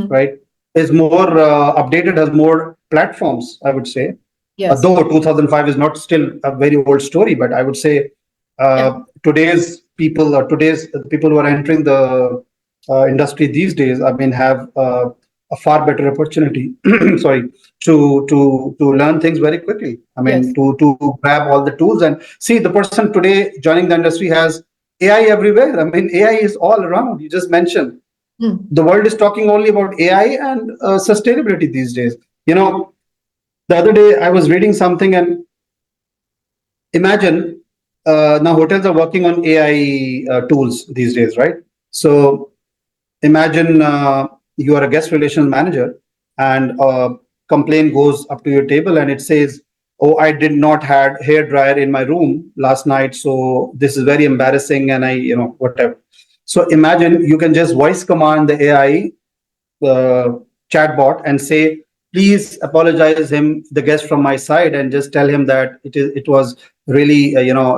right? Is more updated, has more platforms, I would say. Yes. Though 2005 is not still a very old story, but I would say today's people who are entering the industry these days, I mean, have a far better opportunity, sorry, to learn things very quickly. I mean, Yes. to grab all the tools and see the person today joining the industry has AI everywhere. I mean, AI is all around. You just mentioned the world is talking only about AI and sustainability these days. The other day I was reading something, and imagine now hotels are working on AI tools these days, right? So imagine you are a guest relations manager, and a complaint goes up to your table, and it says, "Oh, I did not had hair dryer in my room last night, so this is very embarrassing," and whatever. So imagine you can just voice command the AI chatbot and say, please apologize him, the guest, from my side, and just tell him that it was really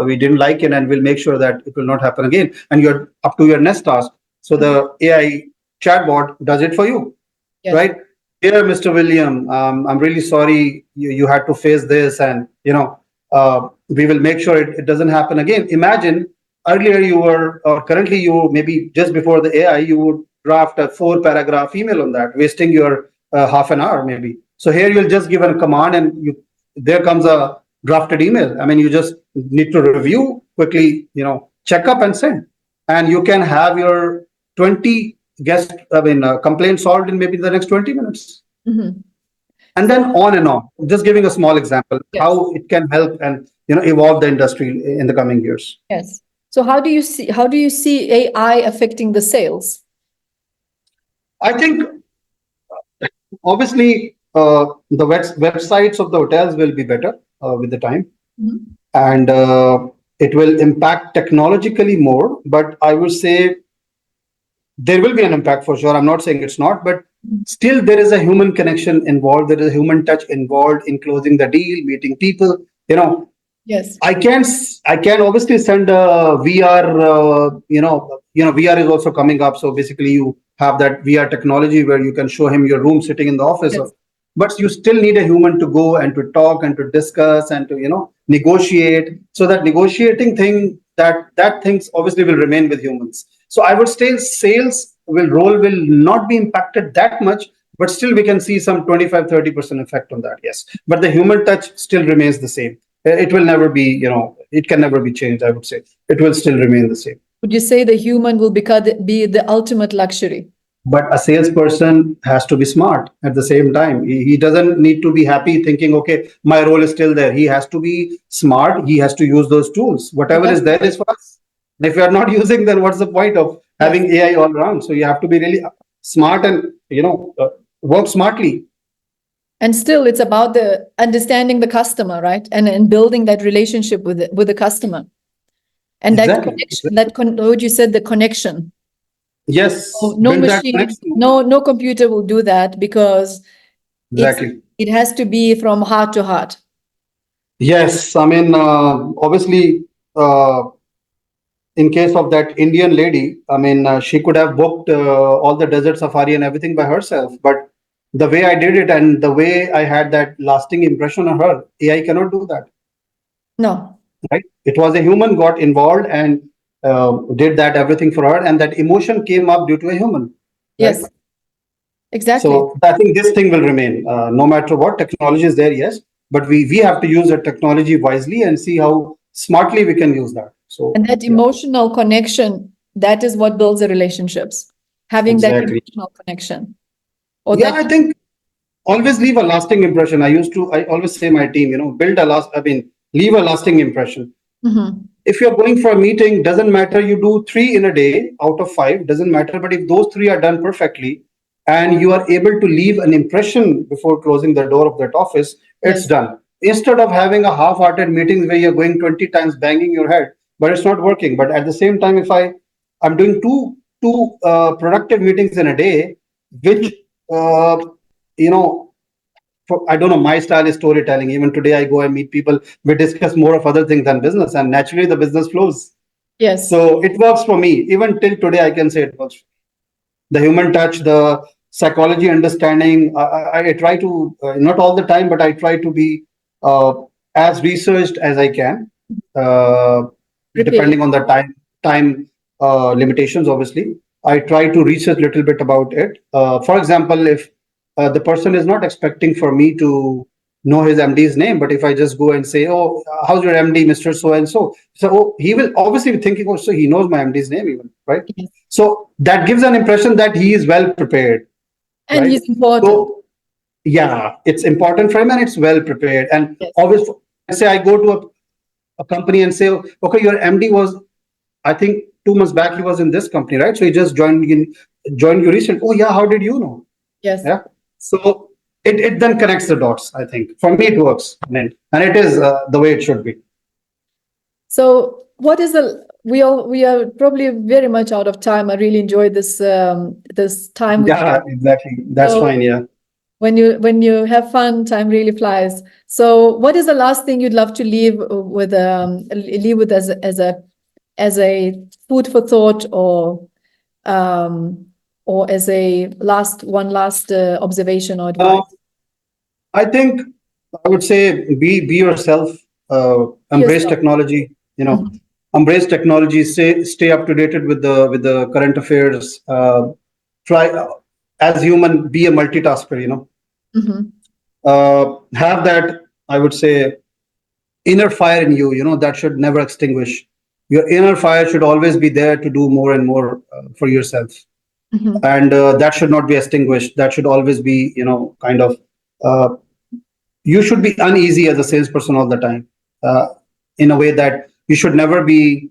we didn't like it, and we'll make sure that it will not happen again, and you're up to your next task. So the AI chatbot does it for you. Yes. Right? Dear Mr. William, I'm really sorry you had to face this, and we will make sure it doesn't happen again. Imagine earlier you were, or currently you, maybe just before the AI, you would draft a 4-paragraph email on that, wasting your half an hour maybe. So here you'll just give a command, and there comes a drafted email. I mean, you just need to review quickly, check up and send, and you can have your 20 complaints solved in maybe the next 20 minutes. And then on and on. Just giving a small example, yes, how it can help and evolve the industry in the coming years. Yes. So how do you see AI affecting the sales? I think obviously the websites of the hotels will be better with the time, and it will impact technologically more. But I would say there will be an impact for sure. I'm not saying it's not, but still there is a human connection involved. There is a human touch involved in closing the deal, meeting people. Yes. I can obviously send a VR. VR is also coming up. So basically, you have that VR technology where you can show him your room sitting in the office. Yes. But you still need a human to go and to talk and to discuss and to negotiate. So that negotiating thing, that things obviously will remain with humans. So I would say sales will not be impacted that much, but still we can see some 25-30% effect on that. Yes, but the human touch still remains the same. It will never be, it can never be changed. I would say it will still remain the same. Would you say the human will be the ultimate luxury? But a salesperson has to be smart at the same time. He doesn't need to be happy thinking, okay, my role is still there. He has to be smart. He has to use those tools. Whatever is there is for us. And if you are not using, then what's the point of having AI all around? So you have to be really smart and, work smartly. And still, it's about the understanding the customer, right? And building that relationship with the customer. And Exactly. that connection, what you said, the connection. Yes. No machine, no computer will do that because exactly. It has to be from heart to heart. Yes, I mean, obviously, in case of that Indian lady, I mean, she could have booked all the desert safari and everything by herself, but the way I did it and the way I had that lasting impression on her, AI cannot do that. No. Right? It was a human got involved and did that everything for her, and that emotion came up due to a human. Right? Yes. Exactly. So I think this thing will remain, no matter what technology is there. Yes, but we have to use the technology wisely and see how smartly we can use that. So and that emotional connection, that is what builds the relationships. Having that emotional connection. Or I think always leave a lasting impression. I always say my team, leave a lasting impression. Mm-hmm. If you're going for a meeting, doesn't matter, you do 3 in a day out of 5, doesn't matter. But if those 3 are done perfectly and you are able to leave an impression before closing the door of that office, it's done. Instead of having a half-hearted meetings where you're going 20 times banging your head, but it's not working. But at the same time, if I'm doing two productive meetings in a day, which I don't know, my style is storytelling. Even today, I go and meet people. We discuss more of other things than business, and naturally, the business flows. Yes. So it works for me. Even till today, I can say it works. The human touch, the psychology understanding. I try to, not all the time, but I try to be as researched as I can, depending on the time limitations. Obviously, I try to research a little bit about it. For example, if the person is not expecting for me to know his MD's name, but if I just go and say, "Oh, how's your MD, Mr. So and so," so he will obviously be thinking, "Oh, so he knows my MD's name, even right?" Yes. So that gives an impression that he is well prepared, and he's important. So, yeah, it's important for him, and it's well prepared. And obviously, say I go to a company and say, "Okay, your MD was, I think 2 months back, he was in this company, right? So he just joined you recently. Oh yeah, how did you know?" Yes. Yeah. So it then connects the dots. I think for me it works, and it is the way it should be. So what is we are probably very much out of time. I really enjoyed this this time. Yeah, exactly. That's fine. Yeah. When you have fun, time really flies. So what is the last thing you'd love to leave with as a food for thought, or as a last observation or advice? I think I would say be yourself. Embrace technology. Embrace technology. Stay up to date with the current affairs. Try as human, be a multitasker. Have that, I would say, inner fire in you. That should never extinguish. Your inner fire should always be there to do more and more for yourself. And that should not be extinguished. That should always be, kind of, you should be uneasy as a salesperson all the time, in a way that you should never be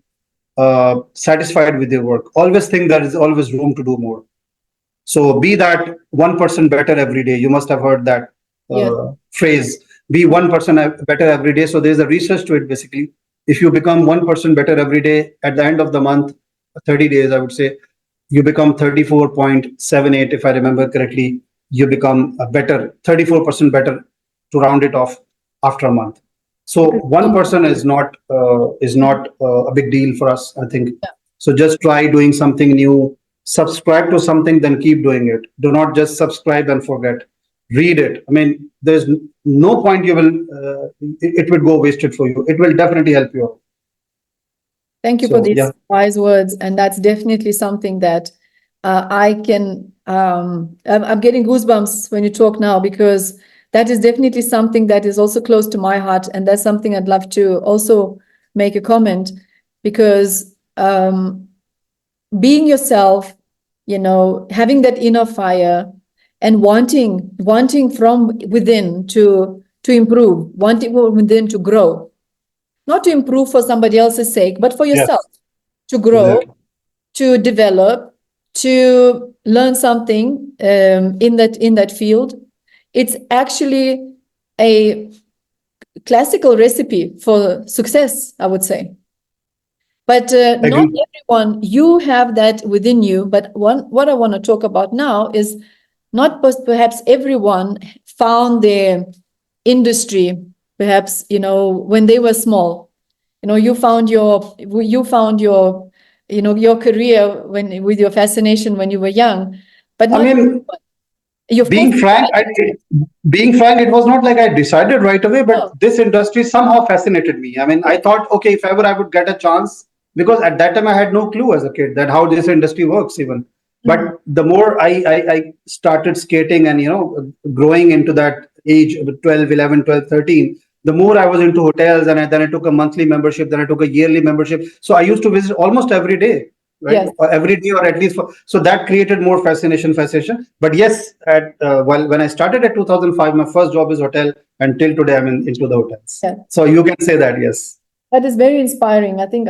satisfied with your work. Always think there is always room to do more. So be that 1% better every day. You must have heard that phrase, be 1% better every day. So there's a research to it, basically. If you become 1% better every day, at the end of the month, 30 days, I would say, you become 34.78, if I remember correctly. You become a better, 34% better, to round it off, after a month. So one person is not a big deal for us, I think. Yeah. So just try doing something new, subscribe to something, then keep doing it. Do not just subscribe and forget. Read it. I mean, there's no point you will it would go wasted for you. It will definitely help you out. Thank you for So yeah. these wise words. And that's definitely something that I can, I'm getting goosebumps when you talk now, because that is definitely something that is also close to my heart. And that's something I'd love to also make a comment, because being yourself, having that inner fire and wanting from within to improve, wanting from within to grow, not to improve for somebody else's sake, but for Yes, yourself, to grow, exactly. to develop, to learn something in that field. It's actually a classical recipe for success, I would say. But not Agree. everyone, you have that within you. But what I want to talk about now is not perhaps everyone found their industry, perhaps, when they were small. You found your career with your fascination when you were young, but I not mean, you, of course, being frank, being frank, it was not like I decided right away, but no. this industry somehow fascinated me. I mean, I Yeah. thought, okay, if ever I would get a chance, because at that time I had no clue as a kid that how this industry works even. Mhm. But the more I started skating and, growing into that age of 12, 11, 12, 13, the more I was into hotels, and then I took a monthly membership, then I took a yearly membership. So I used to visit almost every day, right? Yes. Or every day, or at least so that created more fascination. But yes, when I started at 2005, my first job is hotel, and till today I'm into the hotels. Yeah. So you can say that, yes. That is very inspiring. I think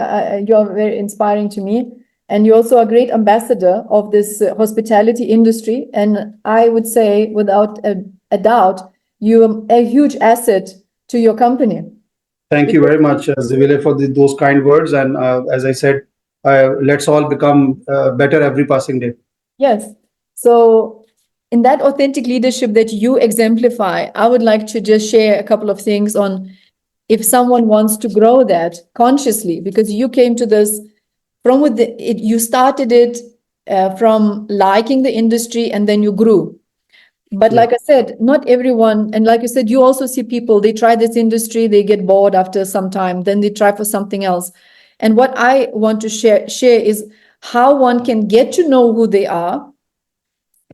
you're very inspiring to me. And you're also a great ambassador of this hospitality industry. And I would say, without a doubt, you're a huge asset to your company. Thank you very much, Zivile, for those kind words. And as I said, let's all become better every passing day. Yes. So, in that authentic leadership that you exemplify, I would like to just share a couple of things on if someone wants to grow that consciously, because you came to this from you started it from liking the industry, and then you grew. But Yeah. like I said, not everyone, and like you said, you also see people, they try this industry, they get bored after some time, then they try for something else. And what I want to share is how one can get to know who they are,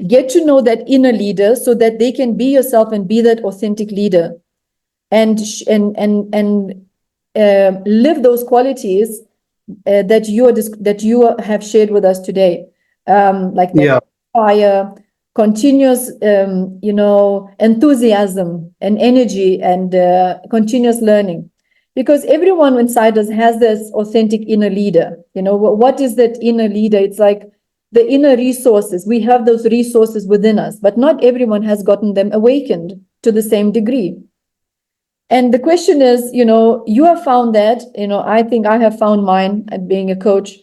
get to know that inner leader, so that they can be yourself and be that authentic leader, and live those qualities that you have shared with us today, like that Yeah. fire, continuous, enthusiasm and energy, and continuous learning. Because everyone inside us has this authentic inner leader. What is that inner leader? It's like the inner resources. We have those resources within us, but not everyone has gotten them awakened to the same degree. And the question is, you have found that, I think I have found mine at being a coach.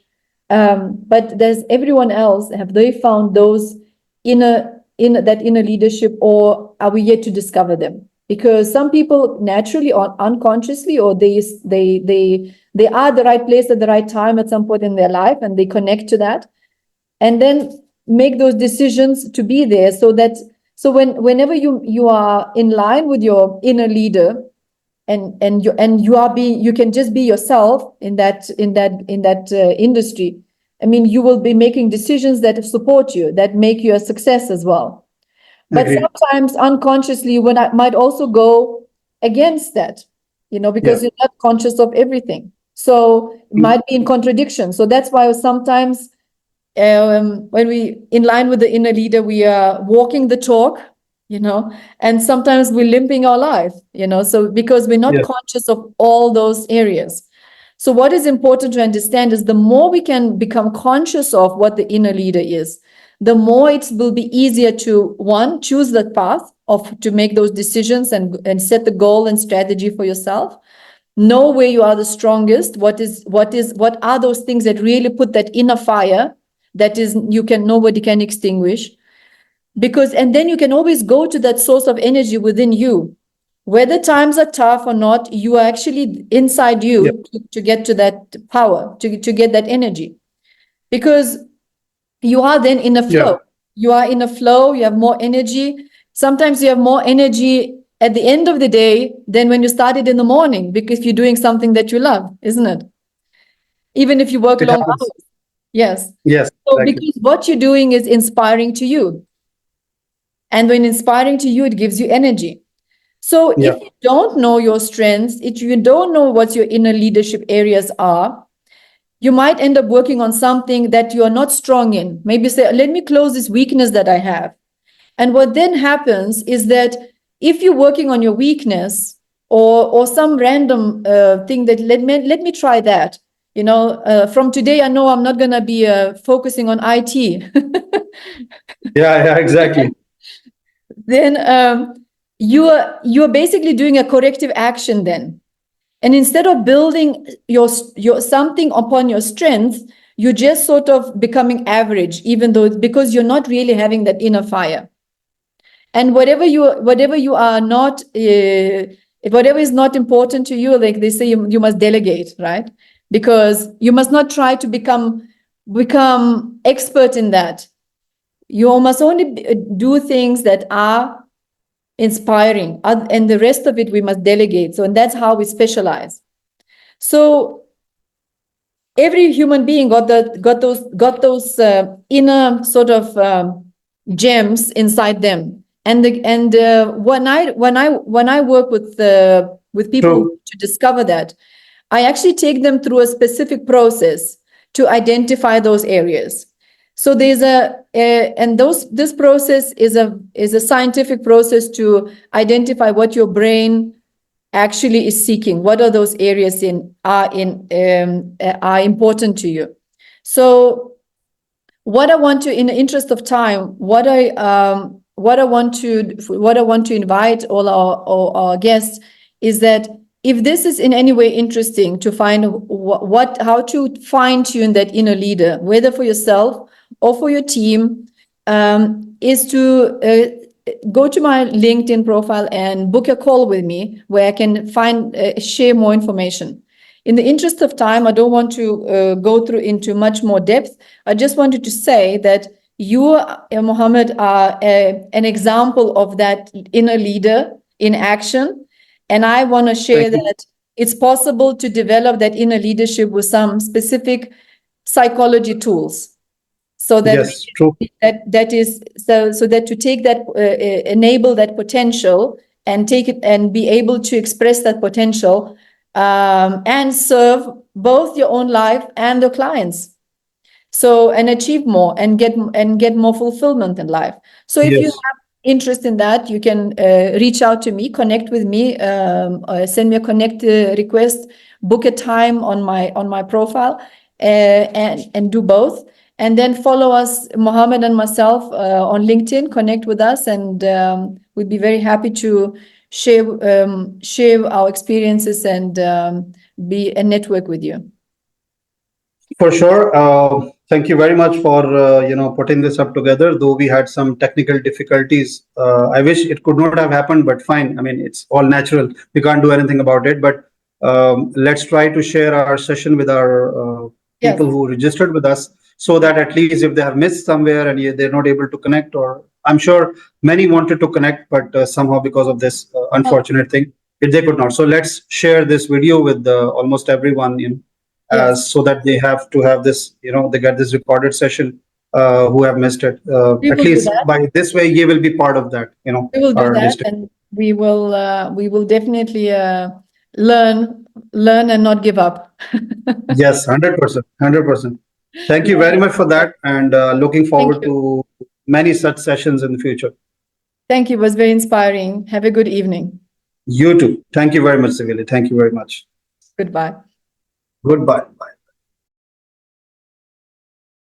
But there's everyone else. Have they found those that inner leadership, or are we yet to discover them? Because some people naturally or unconsciously, or they are at the right place at the right time at some point in their life, and they connect to that, and then make those decisions to be there, so whenever you are in line with your inner leader, and you can just be yourself in that industry. I mean, you will be making decisions that support you, that make you a success as well. But Agree. sometimes unconsciously, when I might also go against that, Yeah. because you're not conscious of everything, so it might be in contradiction. So that's why sometimes, when we in line with the inner leader, we are walking the talk, and sometimes we're limping our life, so because we're not Yeah. conscious of all those areas. So what is important to understand is the more we can become conscious of what the inner leader is, the more it will be easier to, one, choose that path of to make those decisions, and set the goal and strategy for yourself. Know where you are the strongest. What are those things that really put that inner fire that is nobody can extinguish. And then you can always go to that source of energy within you, Whether times are tough or not, you are actually inside you to get to that power, to get that energy. Because you are then in a flow. Yeah. You are in a flow, you have more energy. Sometimes you have more energy at the end of the day than when you started in the morning, because you're doing something that you love, isn't it? Even if you work It long happens. hours. Yes. Yes, So exactly. because what you're doing is inspiring to you. And when inspiring to you, it gives you energy. So if Yeah. you don't know your strengths, if you don't know what your inner leadership areas are, you might end up working on something that you are not strong in. Maybe say, let me close this weakness that I have. And what then happens is that if you're working on your weakness, or some random thing that let me try that. From today, I know I'm not going to be focusing on IT. Yeah, exactly. Then you're basically doing a corrective action then. And instead of building your something upon your strength, you're just sort of becoming average, even though because you're not really having that inner fire. And whatever you are not, whatever is not important to you, like they say, you must delegate, right? Because you must not try to become expert in that. You must only do things that are inspiring, and the rest of it we must delegate. So, and that's how we specialize. So every human being got those inner sort of gems inside them. And when I work with people True. to discover that, I actually take them through a specific process to identify those areas. So there's this process is a scientific process to identify what your brain actually is seeking. What are those areas are important to you? So what I want to, in the interest of time, what I want to invite all our guests is that if this is in any way interesting, to find how to fine tune that inner leader, whether for yourself or for your team, is to go to my LinkedIn profile and book a call with me where I can share more information. In the interest of time, I don't want to go through into much more depth. I just wanted to say that you, Mohammed, are an example of that inner leader in action. And I want to share Thank you. that it's possible to develop that inner leadership with some specific psychology tools, so that Yes, true. that is so that to take that enable that potential and take it and be able to express that potential, and serve both your own life and the clients, so and achieve more and get more fulfillment in life. So if you Yes, have interest in that, you can reach out to me, connect with me, send me a connect request, book a time on my profile, and do both. And then follow us, Mohammed and myself, on LinkedIn. Connect with us, and we'd be very happy to share our experiences and be a network with you. for sure. Thank you very much for putting this up together. Though we had some technical difficulties, I wish it could not have happened, but fine. I mean, it's all natural. We can't do anything about it. But let's try to share our session with our Yes. people who registered with us, so that at least if they have missed somewhere and they're not able to connect, or I'm sure many wanted to connect, but somehow because of this unfortunate thing, they could not. So let's share this video with almost everyone, Yes. so that they have to have this, they get this recorded session, who have missed it. We At will do least that. by this way, you will be part of that, We will do our that, district. and we will definitely learn and not give up. Yes, 100%, 100%. Thank you very Yeah. much for that, and looking Thank forward you. to many such sessions in the future. Thank you. It was very inspiring. Have a good evening. You too. Thank you very much, Sivili. Thank you very much. Goodbye. Goodbye. Bye.